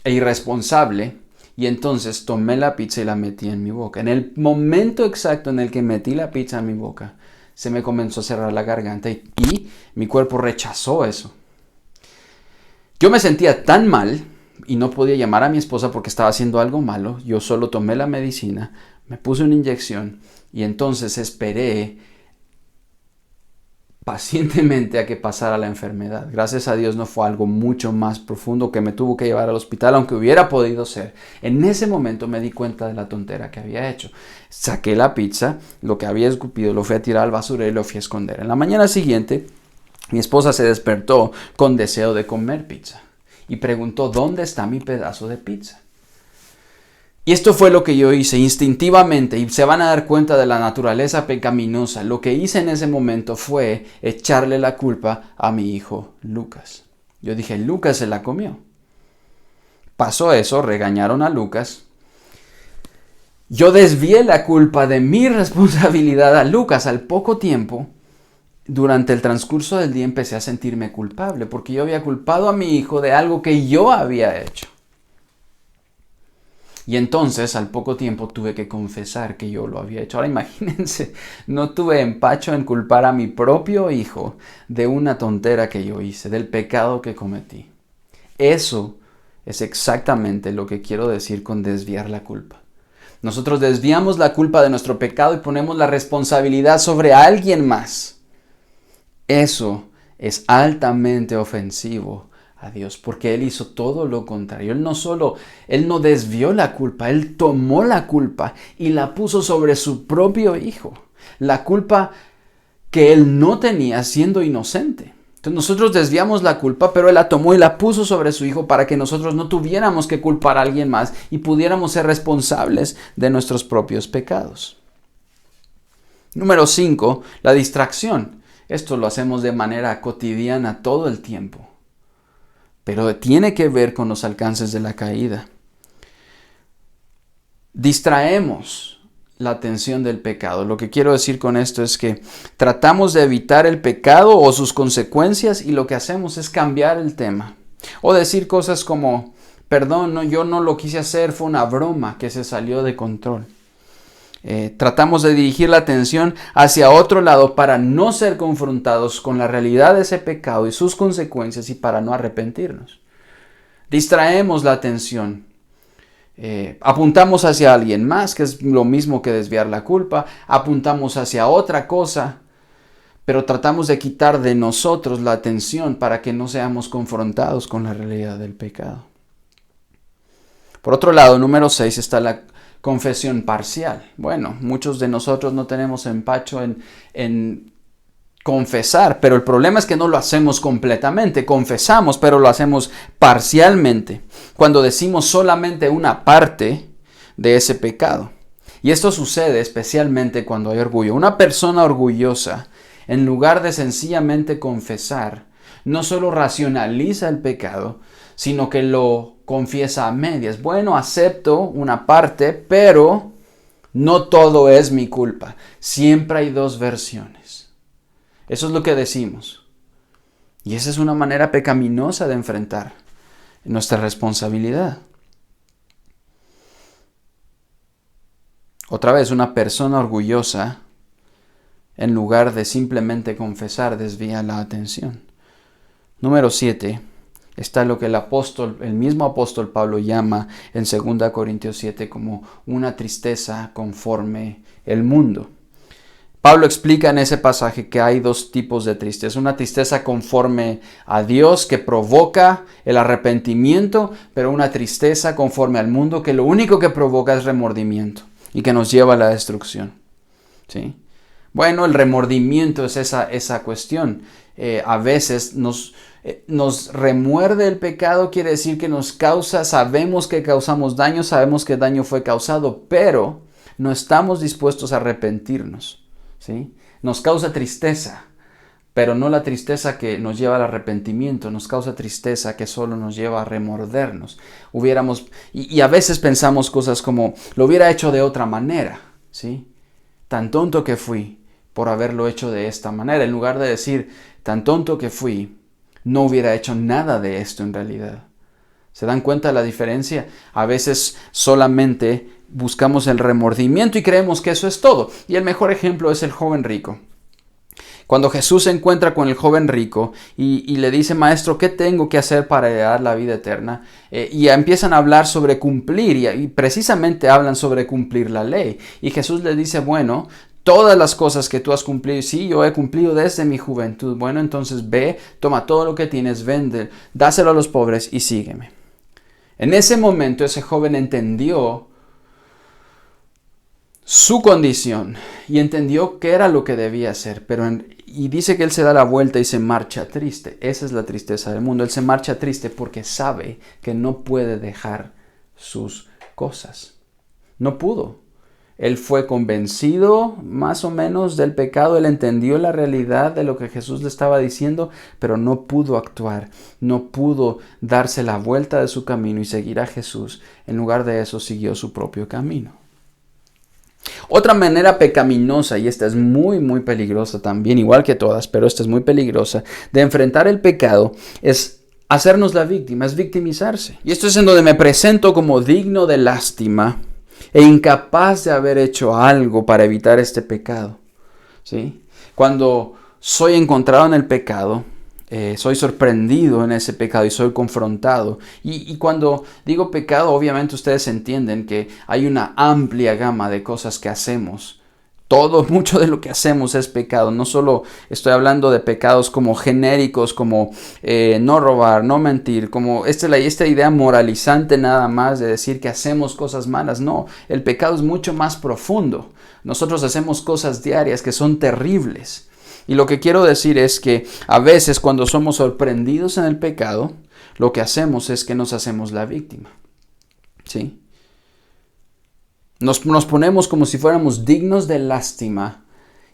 e irresponsable. Y entonces tomé la pizza y la metí en mi boca. En el momento exacto en el que metí la pizza en mi boca, se me comenzó a cerrar la garganta y mi cuerpo rechazó eso. Yo me sentía tan mal y no podía llamar a mi esposa porque estaba haciendo algo malo. Yo solo tomé la medicina, me puse una inyección y entonces esperé pacientemente a que pasara la enfermedad. Gracias a Dios no fue algo mucho más profundo que me tuvo que llevar al hospital, aunque hubiera podido ser. En ese momento me di cuenta de la tontera que había hecho. Saqué la pizza, lo que había escupido, lo fui a tirar al basurero y lo fui a esconder. En la mañana siguiente, mi esposa se despertó con deseo de comer pizza y preguntó, ¿dónde está mi pedazo de pizza? Y esto fue lo que yo hice instintivamente y se van a dar cuenta de la naturaleza pecaminosa. Lo que hice en ese momento fue echarle la culpa a mi hijo Lucas. Yo dije, Lucas se la comió. Pasó eso, regañaron a Lucas. Yo desvié la culpa de mi responsabilidad a Lucas. Al poco tiempo, durante el transcurso del día empecé a sentirme culpable porque yo había culpado a mi hijo de algo que yo había hecho. Y entonces, al poco tiempo, tuve que confesar que yo lo había hecho. Ahora imagínense, no tuve empacho en culpar a mi propio hijo de una tontera que yo hice, del pecado que cometí. Eso es exactamente lo que quiero decir con desviar la culpa. Nosotros desviamos la culpa de nuestro pecado y ponemos la responsabilidad sobre alguien más. Eso es altamente ofensivo a Dios, porque Él hizo todo lo contrario. Él no desvió la culpa, Él tomó la culpa y la puso sobre su propio hijo. La culpa que Él no tenía siendo inocente. Entonces nosotros desviamos la culpa, pero Él la tomó y la puso sobre su hijo para que nosotros no tuviéramos que culpar a alguien más y pudiéramos ser responsables de nuestros propios pecados. Número 5, la distracción. Esto lo hacemos de manera cotidiana todo el tiempo, pero tiene que ver con los alcances de la caída. Distraemos la atención del pecado. Lo que quiero decir con esto es que tratamos de evitar el pecado o sus consecuencias y lo que hacemos es cambiar el tema. O decir cosas como, perdón, no, yo no lo quise hacer, fue una broma que se salió de control. Tratamos de dirigir la atención hacia otro lado para no ser confrontados con la realidad de ese pecado y sus consecuencias y para no arrepentirnos. Distraemos la atención. Apuntamos hacia alguien más, que es lo mismo que desviar la culpa. Apuntamos hacia otra cosa, pero tratamos de quitar de nosotros la atención para que no seamos confrontados con la realidad del pecado. Por otro lado, número 6 está la confesión parcial. Bueno, muchos de nosotros no tenemos empacho en confesar, pero el problema es que no lo hacemos completamente. Confesamos, pero lo hacemos parcialmente, cuando decimos solamente una parte de ese pecado. Y esto sucede especialmente cuando hay orgullo. Una persona orgullosa, en lugar de sencillamente confesar, no solo racionaliza el pecado, sino que lo confiesa a medias. Bueno, acepto una parte, pero No todo es mi culpa. Siempre hay dos versiones. Eso es lo que decimos. Y esa es una manera pecaminosa de enfrentar nuestra responsabilidad. Otra vez, una persona orgullosa, en lugar de simplemente confesar, desvía la atención. Número 7. Está lo que el mismo apóstol Pablo llama en 2 Corintios 7 como una tristeza conforme el mundo. Pablo explica en ese pasaje que hay dos tipos de tristeza. Una tristeza conforme a Dios que provoca el arrepentimiento, pero una tristeza conforme al mundo que lo único que provoca es remordimiento y que nos lleva a la destrucción. ¿Sí? Bueno, el remordimiento es esa cuestión. A veces nos remuerde el pecado, quiere decir que nos causa, sabemos que causamos daño, sabemos que el daño fue causado, pero no estamos dispuestos a arrepentirnos. ¿Sí? Nos causa tristeza, pero no la tristeza que nos lleva al arrepentimiento, nos causa tristeza que solo nos lleva a remordernos. Y a veces pensamos cosas como, lo hubiera hecho de otra manera, ¿sí? Tan tonto que fui por haberlo hecho de esta manera, en lugar de decir, tan tonto que fui, no hubiera hecho nada de esto en realidad. ¿Se dan cuenta de la diferencia? A veces solamente buscamos el remordimiento y creemos que eso es todo. Y el mejor ejemplo es el joven rico. Cuando Jesús se encuentra con el joven rico y le dice, maestro, ¿qué tengo que hacer para heredar la vida eterna? Y empiezan a hablar sobre cumplir y precisamente hablan sobre cumplir la ley. Y Jesús le dice, bueno, todas las cosas que tú has cumplido, sí, yo he cumplido desde mi juventud. Bueno, entonces ve, toma todo lo que tienes, vende, dáselo a los pobres y sígueme. En ese momento ese joven entendió su condición y entendió qué era lo que debía hacer, y dice que él se da la vuelta y se marcha triste. Esa es la tristeza del mundo. Él se marcha triste porque sabe que no puede dejar sus cosas. No pudo. Él fue convencido más o menos del pecado, él entendió la realidad de lo que Jesús le estaba diciendo, pero no pudo actuar, no pudo darse la vuelta de su camino y seguir a Jesús. En lugar de eso, siguió su propio camino. Otra manera pecaminosa, y esta es muy muy peligrosa también, igual que todas, pero esta es muy peligrosa, de enfrentar el pecado es hacernos la víctima, es victimizarse. Y esto es en donde me presento como digno de lástima e incapaz de haber hecho algo para evitar este pecado. ¿Sí? Cuando soy encontrado en el pecado, soy sorprendido en ese pecado y soy confrontado. Y cuando digo pecado, obviamente ustedes entienden que hay una amplia gama de cosas que hacemos. Mucho de lo que hacemos es pecado. No solo estoy hablando de pecados como genéricos, como no robar, no mentir, como esta idea moralizante nada más de decir que hacemos cosas malas. No, el pecado es mucho más profundo. Nosotros hacemos cosas diarias que son terribles. Y lo que quiero decir es que a veces cuando somos sorprendidos en el pecado, lo que hacemos es que nos hacemos la víctima. ¿Sí? Nos ponemos como si fuéramos dignos de lástima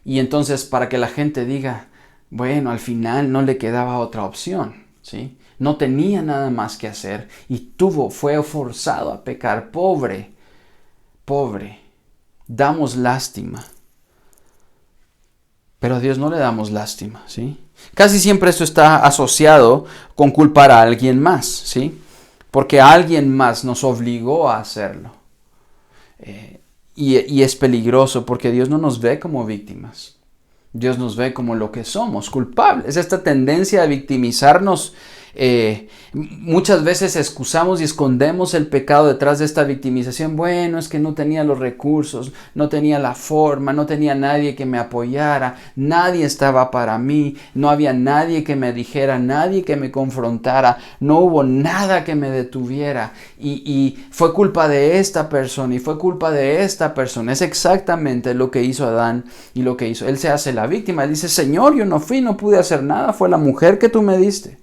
y entonces para que la gente diga, bueno, al final no le quedaba otra opción, ¿sí? No tenía nada más que hacer y fue forzado a pecar. Pobre, damos lástima. Pero a Dios no le damos lástima, ¿sí? Casi siempre esto está asociado con culpar a alguien más, ¿sí? Porque alguien más nos obligó a hacerlo. Y es peligroso porque Dios no nos ve como víctimas. Dios nos ve como lo que somos, culpables. Esta tendencia a victimizarnos, muchas veces excusamos y escondemos el pecado detrás de esta victimización. Bueno, es que no tenía los recursos, no tenía la forma, no tenía nadie que me apoyara, nadie estaba para mí, no había nadie que me dijera, nadie que me confrontara, no hubo nada que me detuviera y fue culpa de esta persona y fue culpa de esta persona. Es exactamente lo que hizo Adán y lo que hizo. Él se hace la víctima, él dice, Señor, yo no pude hacer nada, fue la mujer que tú me diste.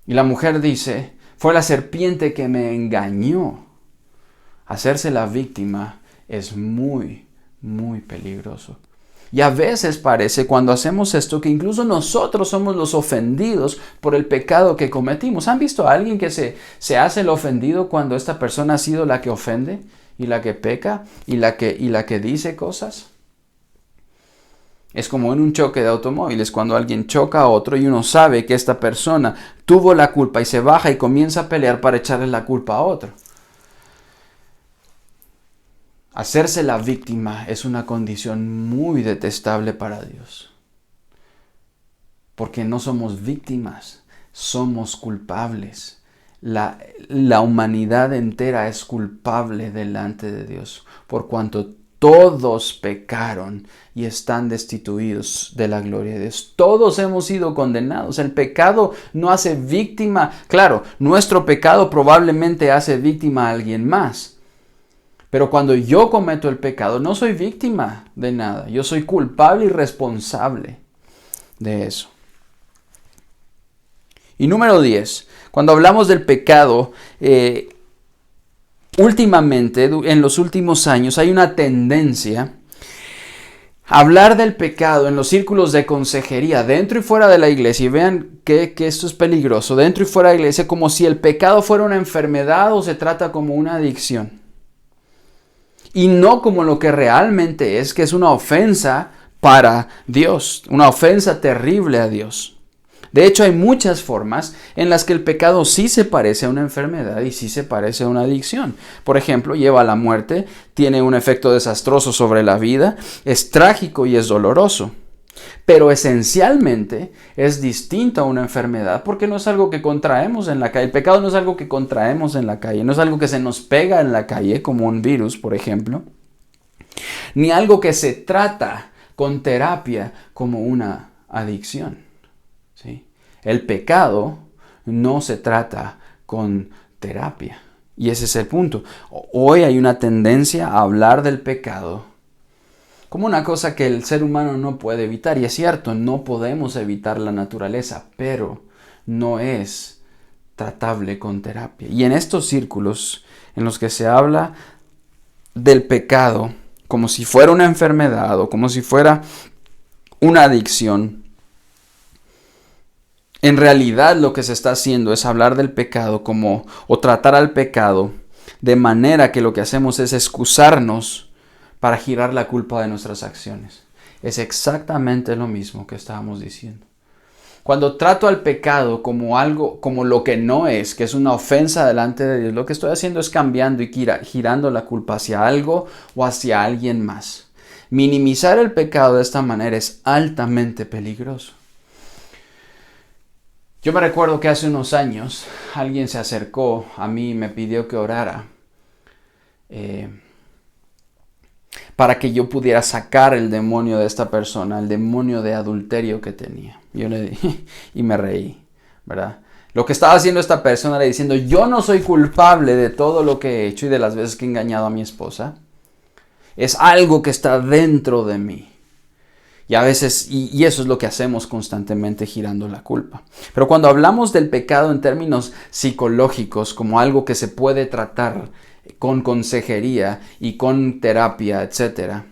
Y la mujer dice, fue la serpiente que me engañó. Hacerse la víctima es muy, muy peligroso. Y a veces parece cuando hacemos esto que incluso nosotros somos los ofendidos por el pecado que cometimos. ¿Han visto a alguien que se hace el ofendido cuando esta persona ha sido la que ofende? y la que peca y la que dice cosas? Es como en un choque de automóviles, cuando alguien choca a otro y uno sabe que esta persona tuvo la culpa y se baja y comienza a pelear para echarle la culpa a otro. Hacerse la víctima es una condición muy detestable para Dios. Porque no somos víctimas, somos culpables. La humanidad entera es culpable delante de Dios, por cuanto todos pecaron y están destituidos de la gloria de Dios. Todos hemos sido condenados. El pecado no hace víctima. Claro, nuestro pecado probablemente hace víctima a alguien más. Pero cuando yo cometo el pecado, no soy víctima de nada. Yo soy culpable y responsable de eso. Y número 10, cuando hablamos del pecado, últimamente, en los últimos años, hay una tendencia a hablar del pecado en los círculos de consejería, dentro y fuera de la iglesia. Y vean que esto es peligroso, dentro y fuera de la iglesia, como si el pecado fuera una enfermedad o se trata como una adicción. Y no como lo que realmente es, que es una ofensa para Dios, una ofensa terrible a Dios. De hecho, hay muchas formas en las que el pecado sí se parece a una enfermedad y sí se parece a una adicción. Por ejemplo, lleva a la muerte, tiene un efecto desastroso sobre la vida, es trágico y es doloroso. Pero esencialmente es distinto a una enfermedad porque no es algo que contraemos en la calle. El pecado no es algo que contraemos en la calle, no es algo que se nos pega en la calle como un virus, por ejemplo, ni algo que se trata con terapia como una adicción. ¿Sí? El pecado no se trata con terapia. Y ese es el punto. Hoy hay una tendencia a hablar del pecado como una cosa que el ser humano no puede evitar. Y es cierto, no podemos evitar la naturaleza, pero no es tratable con terapia. Y en estos círculos en los que se habla del pecado como si fuera una enfermedad o como si fuera una adicción, en realidad lo que se está haciendo es hablar del pecado o tratar al pecado de manera que lo que hacemos es excusarnos para girar la culpa de nuestras acciones. Es exactamente lo mismo que estábamos diciendo. Cuando trato al pecado como algo, como lo que no es, que es una ofensa delante de Dios, lo que estoy haciendo es cambiando y girando la culpa hacia algo o hacia alguien más. Minimizar el pecado de esta manera es altamente peligroso. Yo me recuerdo que hace unos años alguien se acercó a mí y me pidió que orara para que yo pudiera sacar el demonio de esta persona, el demonio de adulterio que tenía. Yo le dije y me reí, ¿verdad? Lo que estaba haciendo esta persona era diciendo: yo no soy culpable de todo lo que he hecho y de las veces que he engañado a mi esposa. Es algo que está dentro de mí. Y a veces, y eso es lo que hacemos constantemente, girando la culpa. Pero cuando hablamos del pecado en términos psicológicos, como algo que se puede tratar con consejería y con terapia, etc.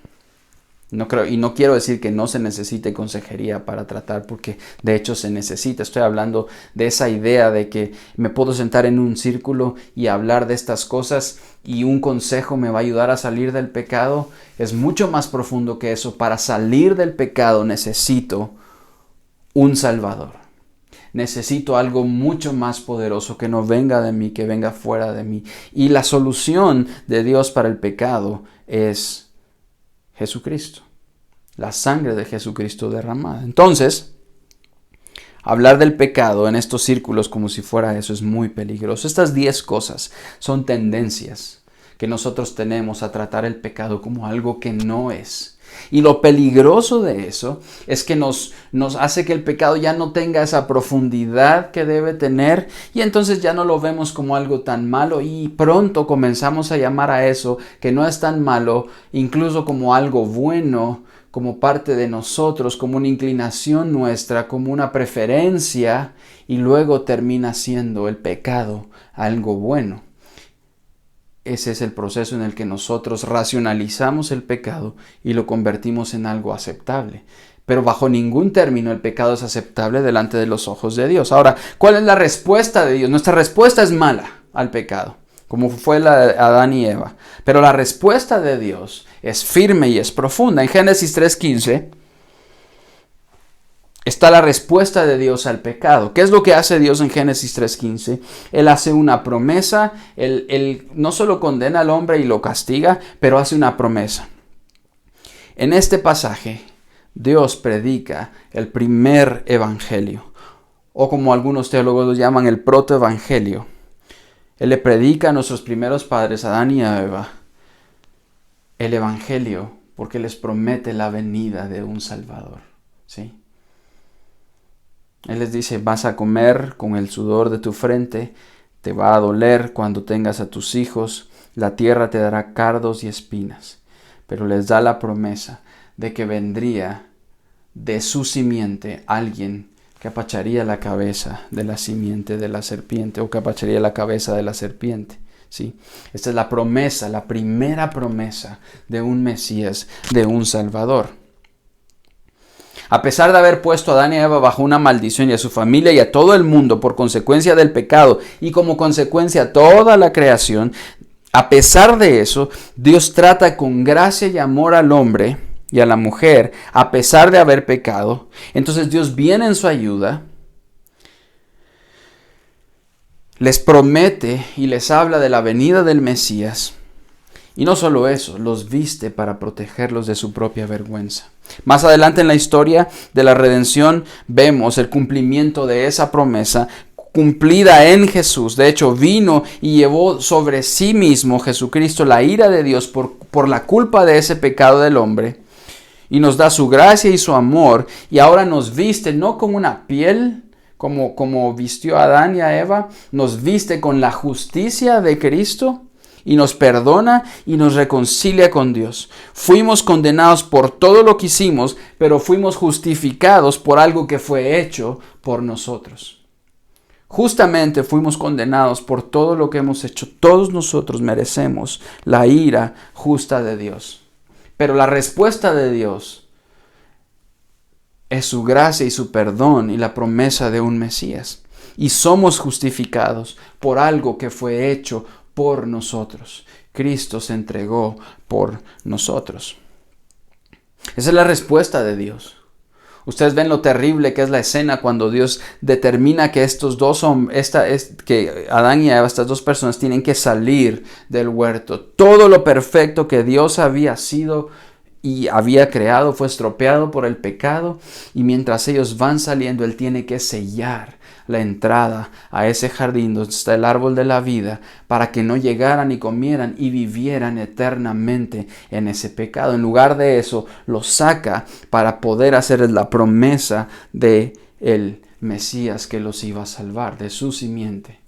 No quiero decir que no se necesite consejería para tratar, porque de hecho se necesita. Estoy hablando de esa idea de que me puedo sentar en un círculo y hablar de estas cosas y un consejo me va a ayudar a salir del pecado. Es mucho más profundo que eso. Para salir del pecado necesito un Salvador. Necesito algo mucho más poderoso que no venga de mí, que venga fuera de mí. Y la solución de Dios para el pecado es Jesucristo, la sangre de Jesucristo derramada. Entonces, hablar del pecado en estos círculos como si fuera eso es muy peligroso. Estas 10 cosas son tendencias que nosotros tenemos a tratar el pecado como algo que no es. Y lo peligroso de eso es que nos hace que el pecado ya no tenga esa profundidad que debe tener, y entonces ya no lo vemos como algo tan malo, y pronto comenzamos a llamar a eso que no es tan malo, incluso como algo bueno, como parte de nosotros, como una inclinación nuestra, como una preferencia, y luego termina siendo el pecado algo bueno. Ese es el proceso en el que nosotros racionalizamos el pecado y lo convertimos en algo aceptable. Pero bajo ningún término el pecado es aceptable delante de los ojos de Dios. Ahora, ¿cuál es la respuesta de Dios? Nuestra respuesta es mala al pecado. como fue la de Adán y Eva. Pero la respuesta de Dios es firme y es profunda. En Génesis 3:15 está la respuesta de Dios al pecado. ¿Qué es lo que hace Dios en Génesis 3:15? Él hace una promesa. Él no solo condena al hombre y lo castiga, pero hace una promesa. En este pasaje, Dios predica el primer evangelio, o como algunos teólogos lo llaman, el protoevangelio. Él le predica a nuestros primeros padres, Adán y Eva, el evangelio, porque les promete la venida de un Salvador. ¿Sí? Él les dice, vas a comer con el sudor de tu frente, te va a doler cuando tengas a tus hijos, la tierra te dará cardos y espinas. Pero les da la promesa de que vendría de su simiente alguien que apacharía la cabeza de la simiente de la serpiente, o que apacharía la cabeza de la serpiente. ¿Sí? Esta es la promesa, la primera promesa de un Mesías, de un Salvador. A pesar de haber puesto a Adán y a Eva bajo una maldición, y a su familia y a todo el mundo por consecuencia del pecado, y como consecuencia a toda la creación, a pesar de eso, Dios trata con gracia y amor al hombre y a la mujer, a pesar de haber pecado. Entonces Dios viene en su ayuda, les promete y les habla de la venida del Mesías. Y no solo eso, los viste para protegerlos de su propia vergüenza. Más adelante en la historia de la redención vemos el cumplimiento de esa promesa cumplida en Jesús. De hecho, vino y llevó sobre sí mismo Jesucristo la ira de Dios por la culpa de ese pecado del hombre. Y nos da su gracia y su amor. Y ahora nos viste no con una piel como vistió a Adán y a Eva. Nos viste con la justicia de Cristo. Y nos perdona y nos reconcilia con Dios. Fuimos condenados por todo lo que hicimos, pero fuimos justificados por algo que fue hecho por nosotros. Justamente fuimos condenados por todo lo que hemos hecho. Todos nosotros merecemos la ira justa de Dios. Pero la respuesta de Dios es su gracia y su perdón y la promesa de un Mesías. Y somos justificados por algo que fue hecho por nosotros. Cristo se entregó por nosotros. Esa es la respuesta de Dios. Ustedes ven lo terrible que es la escena cuando Dios determina que estos dos hombres, que Adán y Eva, estas dos personas, tienen que salir del huerto. Todo lo perfecto que Dios había sido y había creado fue estropeado por el pecado, y mientras ellos van saliendo, Él tiene que sellar la entrada a ese jardín donde está el árbol de la vida, para que no llegaran y comieran y vivieran eternamente en ese pecado. En lugar de eso, los saca para poder hacerles la promesa de el Mesías que los iba a salvar, de su simiente,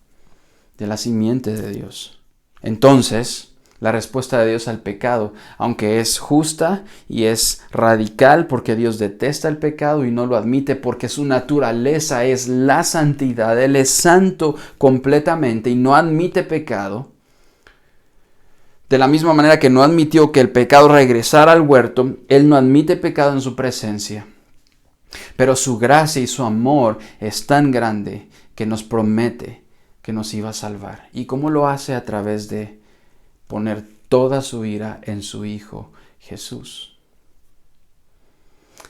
de la simiente de Dios. Entonces, la respuesta de Dios al pecado, aunque es justa y es radical, porque Dios detesta el pecado y no lo admite, porque su naturaleza es la santidad. Él es santo completamente y no admite pecado. De la misma manera que no admitió que el pecado regresara al huerto, Él no admite pecado en su presencia. Pero su gracia y su amor es tan grande que nos promete que nos iba a salvar. ¿Y cómo lo hace? A través de poner toda su ira en su Hijo Jesús.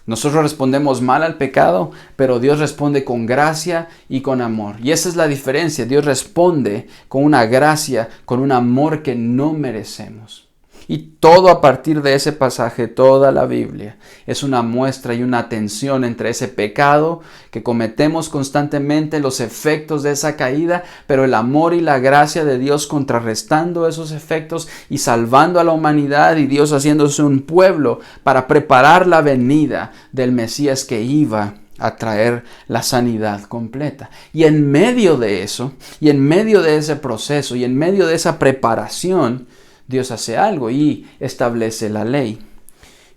Nosotros respondemos mal al pecado, pero Dios responde con gracia y con amor. Y esa es la diferencia. Dios responde con una gracia, con un amor que no merecemos. Y todo a partir de ese pasaje, toda la Biblia, es una muestra y una tensión entre ese pecado que cometemos constantemente, los efectos de esa caída, pero el amor y la gracia de Dios contrarrestando esos efectos y salvando a la humanidad, y Dios haciéndose un pueblo para preparar la venida del Mesías que iba a traer la sanidad completa. Y en medio de eso, y en medio de ese proceso, y en medio de esa preparación, Dios hace algo y establece la ley.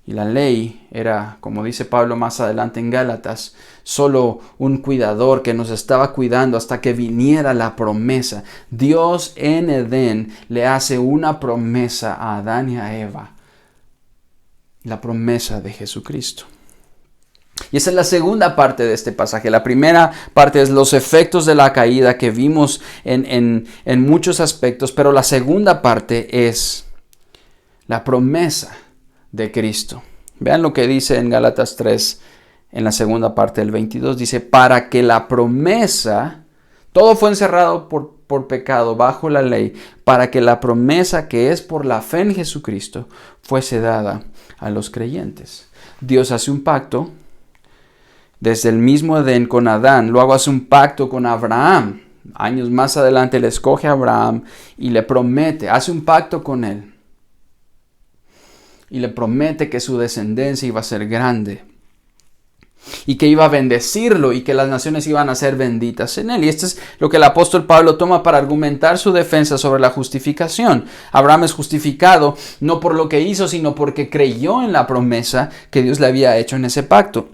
Y la ley era, como dice Pablo más adelante en Gálatas, solo un cuidador que nos estaba cuidando hasta que viniera la promesa. Dios en Edén le hace una promesa a Adán y a Eva. La promesa de Jesucristo. Y esa es la segunda parte de este pasaje. La primera parte es los efectos de la caída que vimos en muchos aspectos, pero la segunda parte es la promesa de Cristo. Vean lo que dice en Gálatas 3, en la segunda parte del 22. Dice, para que la promesa, todo fue encerrado por pecado bajo la ley, para que la promesa que es por la fe en Jesucristo fuese dada a los creyentes. Dios hace un pacto desde el mismo Edén con Adán, luego hace un pacto con Abraham. Años más adelante le escoge a Abraham y le promete, hace un pacto con él. Y le promete que su descendencia iba a ser grande. Y que iba a bendecirlo y que las naciones iban a ser benditas en él. Y esto es lo que el apóstol Pablo toma para argumentar su defensa sobre la justificación. Abraham es justificado no por lo que hizo, sino porque creyó en la promesa que Dios le había hecho en ese pacto.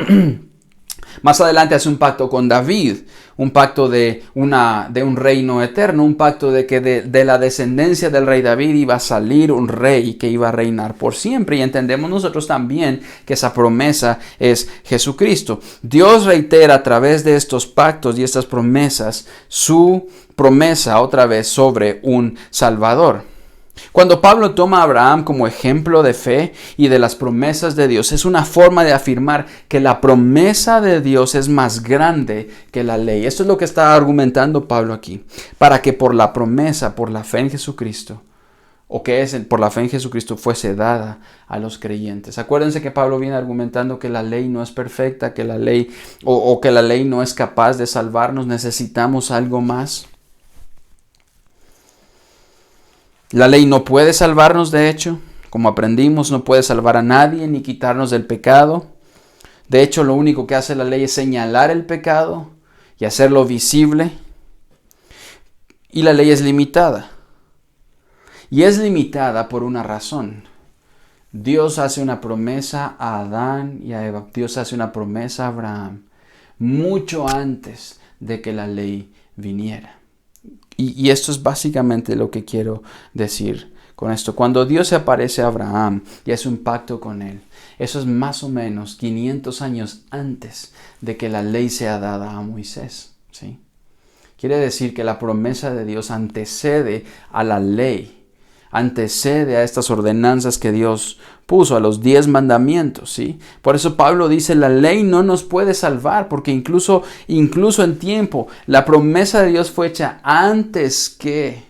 Más adelante hace un pacto con David, un pacto de un reino eterno, un pacto de que de la descendencia del rey David iba a salir un rey que iba a reinar por siempre. Y entendemos nosotros también que esa promesa es Jesucristo. Dios reitera a través de estos pactos y estas promesas su promesa otra vez sobre un Salvador. Cuando Pablo toma a Abraham como ejemplo de fe y de las promesas de Dios, es una forma de afirmar que la promesa de Dios es más grande que la ley. Esto es lo que está argumentando Pablo aquí, para que por la promesa, por la fe en Jesucristo, o que es por la fe en Jesucristo, fuese dada a los creyentes. Acuérdense que Pablo viene argumentando que la ley no es perfecta, que la ley o que la ley no es capaz de salvarnos, necesitamos algo más. La ley no puede salvarnos, de hecho, como aprendimos, no puede salvar a nadie ni quitarnos del pecado. De hecho, lo único que hace la ley es señalar el pecado y hacerlo visible. Y la ley es limitada. Y es limitada por una razón. Dios hace una promesa a Adán y a Eva. Dios hace una promesa a Abraham mucho antes de que la ley viniera. Y esto es básicamente lo que quiero decir con esto. Cuando Dios se aparece a Abraham y hace un pacto con él, eso es más o menos 500 años antes de que la ley sea dada a Moisés, ¿sí? Quiere decir que la promesa de Dios antecede a la ley, antecede a estas ordenanzas que Dios puso, a los 10 mandamientos, ¿sí? Por eso Pablo dice, la ley no nos puede salvar, porque incluso en tiempo, la promesa de Dios fue hecha antes que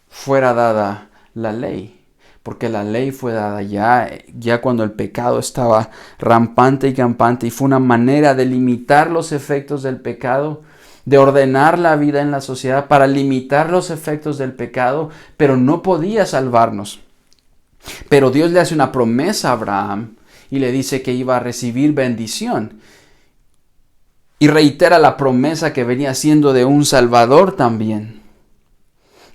fuera dada la ley, porque la ley fue dada ya cuando el pecado estaba rampante y campante, y fue una manera de limitar los efectos del pecado, de ordenar la vida en la sociedad para limitar los efectos del pecado, pero no podía salvarnos. Pero Dios le hace una promesa a Abraham y le dice que iba a recibir bendición. Y reitera la promesa que venía siendo de un Salvador también.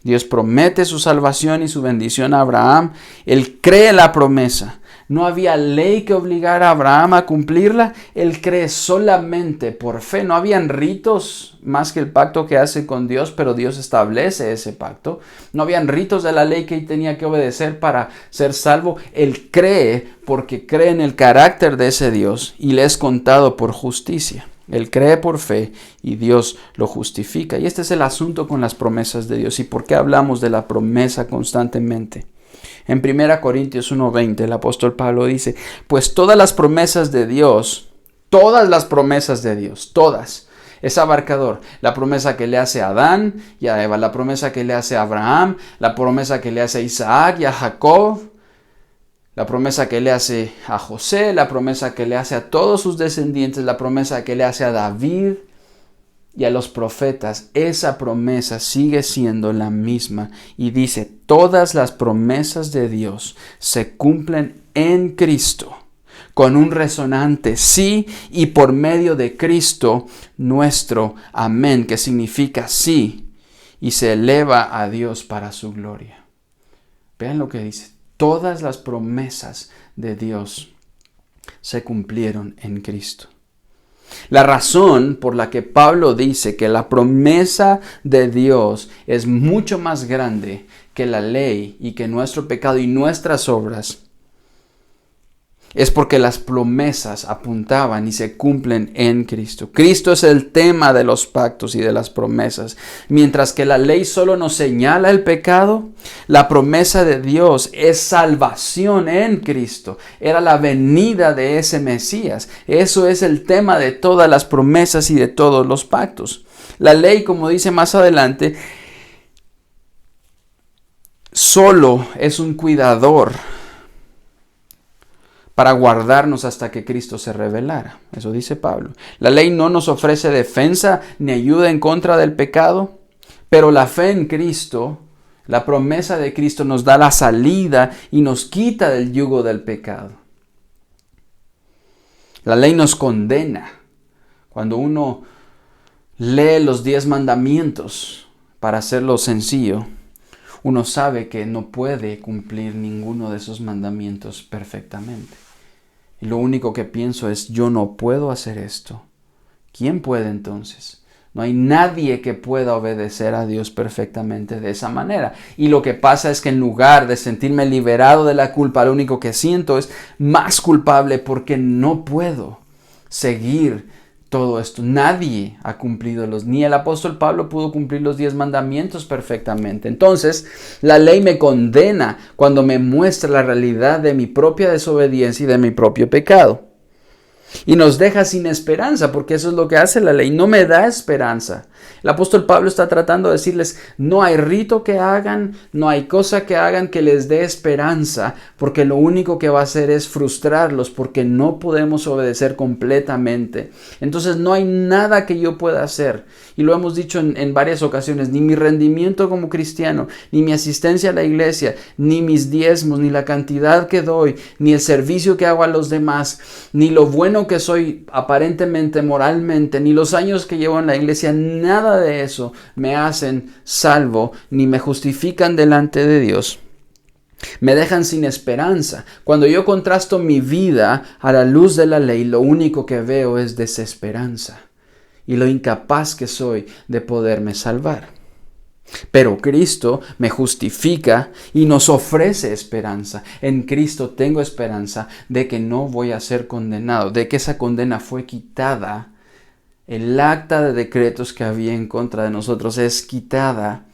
Dios promete su salvación y su bendición a Abraham. Él cree la promesa. No había ley que obligara a Abraham a cumplirla. Él cree solamente por fe. No habían ritos más que el pacto que hace con Dios, pero Dios establece ese pacto. No habían ritos de la ley que él tenía que obedecer para ser salvo. Él cree porque cree en el carácter de ese Dios y le es contado por justicia. Él cree por fe y Dios lo justifica. Y este es el asunto con las promesas de Dios. ¿Y por qué hablamos de la promesa constantemente? En 1 Corintios 1:20 el apóstol Pablo dice, pues todas las promesas de Dios, todas, es abarcador. La promesa que le hace a Adán y a Eva, la promesa que le hace a Abraham, la promesa que le hace a Isaac y a Jacob, la promesa que le hace a José, la promesa que le hace a todos sus descendientes, la promesa que le hace a David y a los profetas. Esa promesa sigue siendo la misma y dice, todas las promesas de Dios se cumplen en Cristo, con un resonante sí y por medio de Cristo nuestro amén, que significa sí, y se eleva a Dios para su gloria. Vean lo que dice, todas las promesas de Dios se cumplieron en Cristo. La razón por la que Pablo dice que la promesa de Dios es mucho más grande que la ley y que nuestro pecado y nuestras obras es porque las promesas apuntaban y se cumplen en Cristo. Cristo es el tema de los pactos y de las promesas. Mientras que la ley solo nos señala el pecado, la promesa de Dios es salvación en Cristo. Era la venida de ese Mesías. Eso es el tema de todas las promesas y de todos los pactos. La ley, como dice más adelante, solo es un cuidador para guardarnos hasta que Cristo se revelara. Eso dice Pablo. La ley no nos ofrece defensa ni ayuda en contra del pecado, pero la fe en Cristo, la promesa de Cristo nos da la salida y nos quita del yugo del pecado. La ley nos condena. Cuando uno lee los 10 mandamientos, para hacerlo sencillo, uno sabe que no puede cumplir ninguno de esos mandamientos perfectamente. Y lo único que pienso es, yo no puedo hacer esto. ¿Quién puede entonces? No hay nadie que pueda obedecer a Dios perfectamente de esa manera. Y lo que pasa es que en lugar de sentirme liberado de la culpa, lo único que siento es más culpable porque no puedo seguir todo esto. Nadie ha cumplido ni el apóstol Pablo pudo cumplir los 10 mandamientos perfectamente. Entonces, la ley me condena cuando me muestra la realidad de mi propia desobediencia y de mi propio pecado. Y nos deja sin esperanza, porque eso es lo que hace la ley, no me da esperanza. El apóstol Pablo está tratando de decirles, no hay rito que hagan, no hay cosa que hagan que les dé esperanza, porque lo único que va a hacer es frustrarlos, porque no podemos obedecer completamente. Entonces no hay nada que yo pueda hacer, y lo hemos dicho en varias ocasiones, ni mi rendimiento como cristiano, ni mi asistencia a la iglesia, ni mis diezmos, ni la cantidad que doy, ni el servicio que hago a los demás, ni lo bueno que soy aparentemente moralmente, ni los años que llevo en la iglesia, nada de eso me hacen salvo ni me justifican delante de Dios. Me dejan sin esperanza. Cuando yo contrasto mi vida a la luz de la ley, lo único que veo es desesperanza y lo incapaz que soy de poderme salvar. Pero Cristo me justifica y nos ofrece esperanza. En Cristo tengo esperanza de que no voy a ser condenado, de que esa condena fue quitada. El acta de decretos que había en contra de nosotros es quitada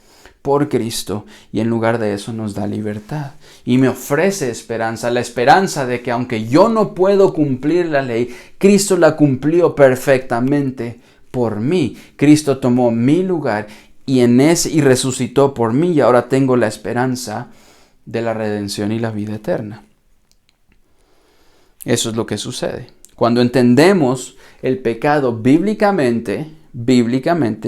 por Cristo y en lugar de eso nos da libertad. Y me ofrece esperanza, la esperanza de que aunque yo no puedo cumplir la ley, Cristo la cumplió perfectamente por mí. Cristo tomó mi lugar y resucitó por mí y ahora tengo la esperanza de la redención y la vida eterna. Eso es lo que sucede. Cuando entendemos el pecado bíblicamente,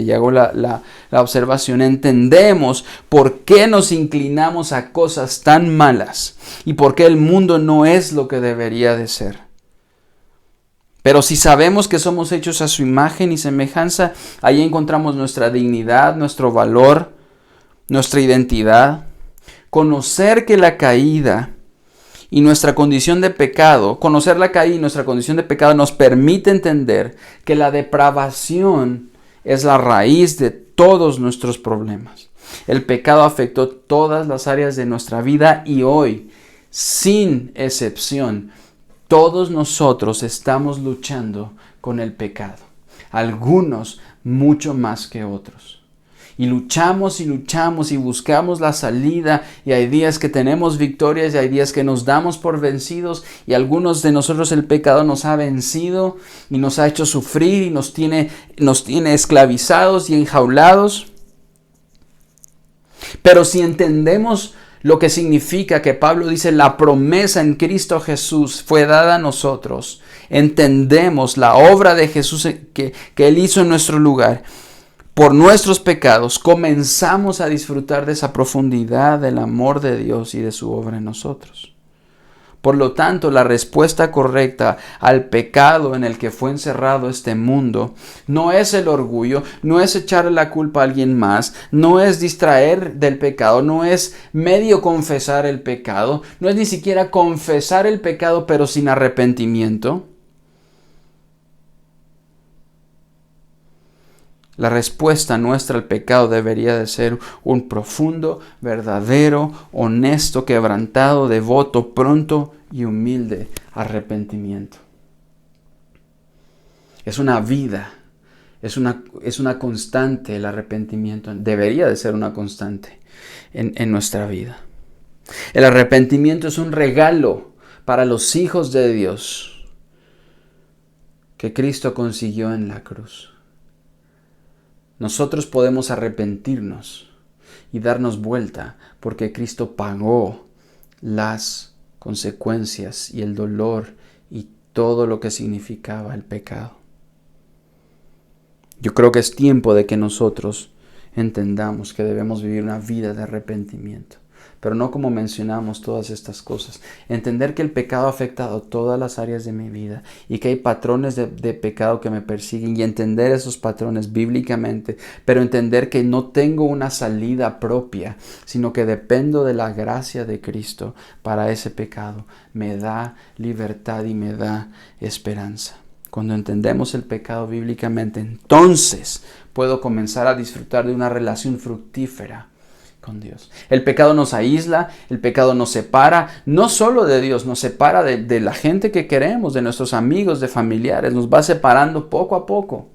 y hago la observación, entendemos por qué nos inclinamos a cosas tan malas y por qué el mundo no es lo que debería de ser. Pero si sabemos que somos hechos a su imagen y semejanza, ahí encontramos nuestra dignidad, nuestro valor, nuestra identidad. Conocer que la caída y nuestra condición de pecado, conocer la caída y nuestra condición de pecado nos permite entender que la depravación es la raíz de todos nuestros problemas. El pecado afectó todas las áreas de nuestra vida y hoy, sin excepción, todos nosotros estamos luchando con el pecado. Algunos mucho más que otros. Y luchamos y buscamos la salida y hay días que tenemos victorias y hay días que nos damos por vencidos y algunos de nosotros el pecado nos ha vencido y nos ha hecho sufrir y nos tiene esclavizados y enjaulados. Pero si entendemos lo que significa que Pablo dice la promesa en Cristo Jesús fue dada a nosotros, entendemos la obra de Jesús que Él hizo en nuestro lugar. Por nuestros pecados comenzamos a disfrutar de esa profundidad del amor de Dios y de su obra en nosotros. Por lo tanto, la respuesta correcta al pecado en el que fue encerrado este mundo no es el orgullo, no es echarle la culpa a alguien más, no es distraer del pecado, no es medio confesar el pecado, no es ni siquiera confesar el pecado pero sin arrepentimiento. La respuesta nuestra al pecado debería de ser un profundo, verdadero, honesto, quebrantado, devoto, pronto y humilde arrepentimiento. Es una vida, es una constante el arrepentimiento. Debería de ser una constante en nuestra vida. El arrepentimiento es un regalo para los hijos de Dios que Cristo consiguió en la cruz. Nosotros podemos arrepentirnos y darnos vuelta porque Cristo pagó las consecuencias y el dolor y todo lo que significaba el pecado. Yo creo que es tiempo de que nosotros entendamos que debemos vivir una vida de arrepentimiento. Pero no como mencionamos todas estas cosas. Entender que el pecado ha afectado todas las áreas de mi vida y que hay patrones de pecado que me persiguen y entender esos patrones bíblicamente, pero entender que no tengo una salida propia, sino que dependo de la gracia de Cristo para ese pecado. Me da libertad y me da esperanza. Cuando entendemos el pecado bíblicamente, entonces puedo comenzar a disfrutar de una relación fructífera con Dios. El pecado nos aísla, el pecado nos separa, no solo de Dios, nos separa de la gente que queremos, de nuestros amigos, de familiares, nos va separando poco a poco.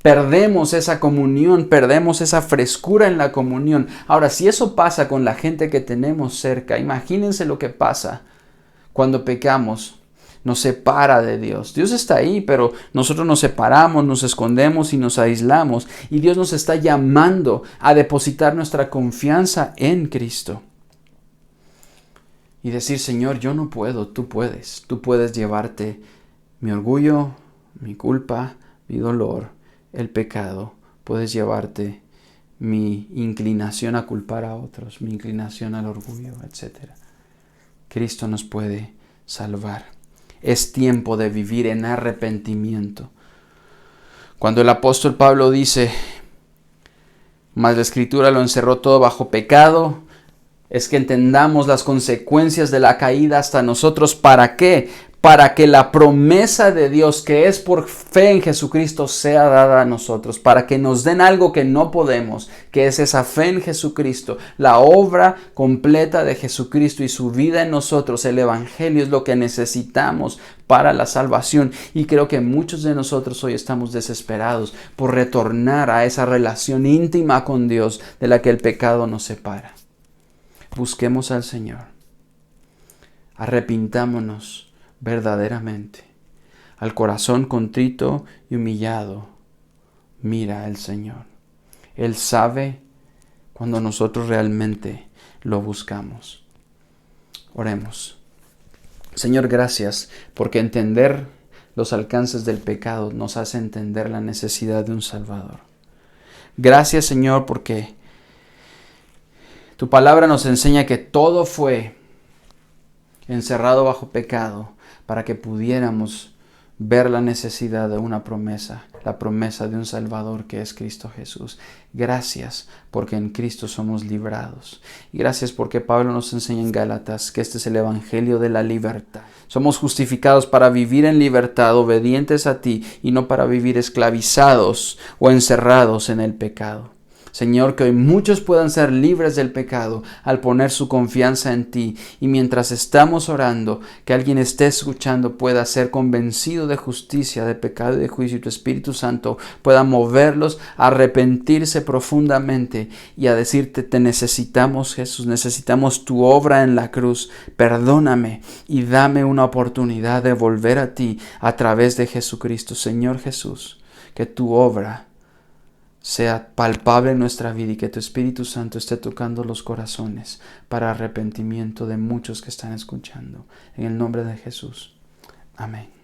Perdemos esa comunión, perdemos esa frescura en la comunión. Ahora, si eso pasa con la gente que tenemos cerca, imagínense lo que pasa cuando pecamos. Nos separa de Dios. Dios está ahí, pero nosotros nos separamos, nos escondemos y nos aislamos. Y Dios nos está llamando a depositar nuestra confianza en Cristo. Y decir, Señor, yo no puedo, tú puedes. Tú puedes llevarte mi orgullo, mi culpa, mi dolor, el pecado. Puedes llevarte mi inclinación a culpar a otros, mi inclinación al orgullo, etc. Cristo nos puede salvar. Es tiempo de vivir en arrepentimiento. Cuando el apóstol Pablo dice, mas la Escritura lo encerró todo bajo pecado, es que entendamos las consecuencias de la caída hasta nosotros. ¿Para qué? Para que la promesa de Dios, que es por fe en Jesucristo, sea dada a nosotros. Para que nos den algo que no podemos, que es esa fe en Jesucristo. La obra completa de Jesucristo y su vida en nosotros. El Evangelio es lo que necesitamos para la salvación. Y creo que muchos de nosotros hoy estamos desesperados por retornar a esa relación íntima con Dios de la que el pecado nos separa. Busquemos al Señor. Arrepintámonos verdaderamente. Al corazón contrito y humillado, mira el Señor. Él sabe cuando nosotros realmente lo buscamos. Oremos. Señor, gracias porque entender los alcances del pecado nos hace entender la necesidad de un Salvador. Gracias, Señor, porque tu palabra nos enseña que todo fue encerrado bajo pecado para que pudiéramos ver la necesidad de una promesa, la promesa de un Salvador que es Cristo Jesús. Gracias porque en Cristo somos librados. Y gracias porque Pablo nos enseña en Gálatas que este es el Evangelio de la libertad. Somos justificados para vivir en libertad, obedientes a ti, y no para vivir esclavizados o encerrados en el pecado. Señor, que hoy muchos puedan ser libres del pecado al poner su confianza en ti. Y mientras estamos orando, que alguien esté escuchando pueda ser convencido de justicia, de pecado y de juicio. Y tu Espíritu Santo pueda moverlos a arrepentirse profundamente y a decirte, te necesitamos, Jesús, necesitamos tu obra en la cruz. Perdóname y dame una oportunidad de volver a ti a través de Jesucristo. Señor Jesús, que tu obra sea palpable en nuestra vida y que tu Espíritu Santo esté tocando los corazones para arrepentimiento de muchos que están escuchando. En el nombre de Jesús. Amén.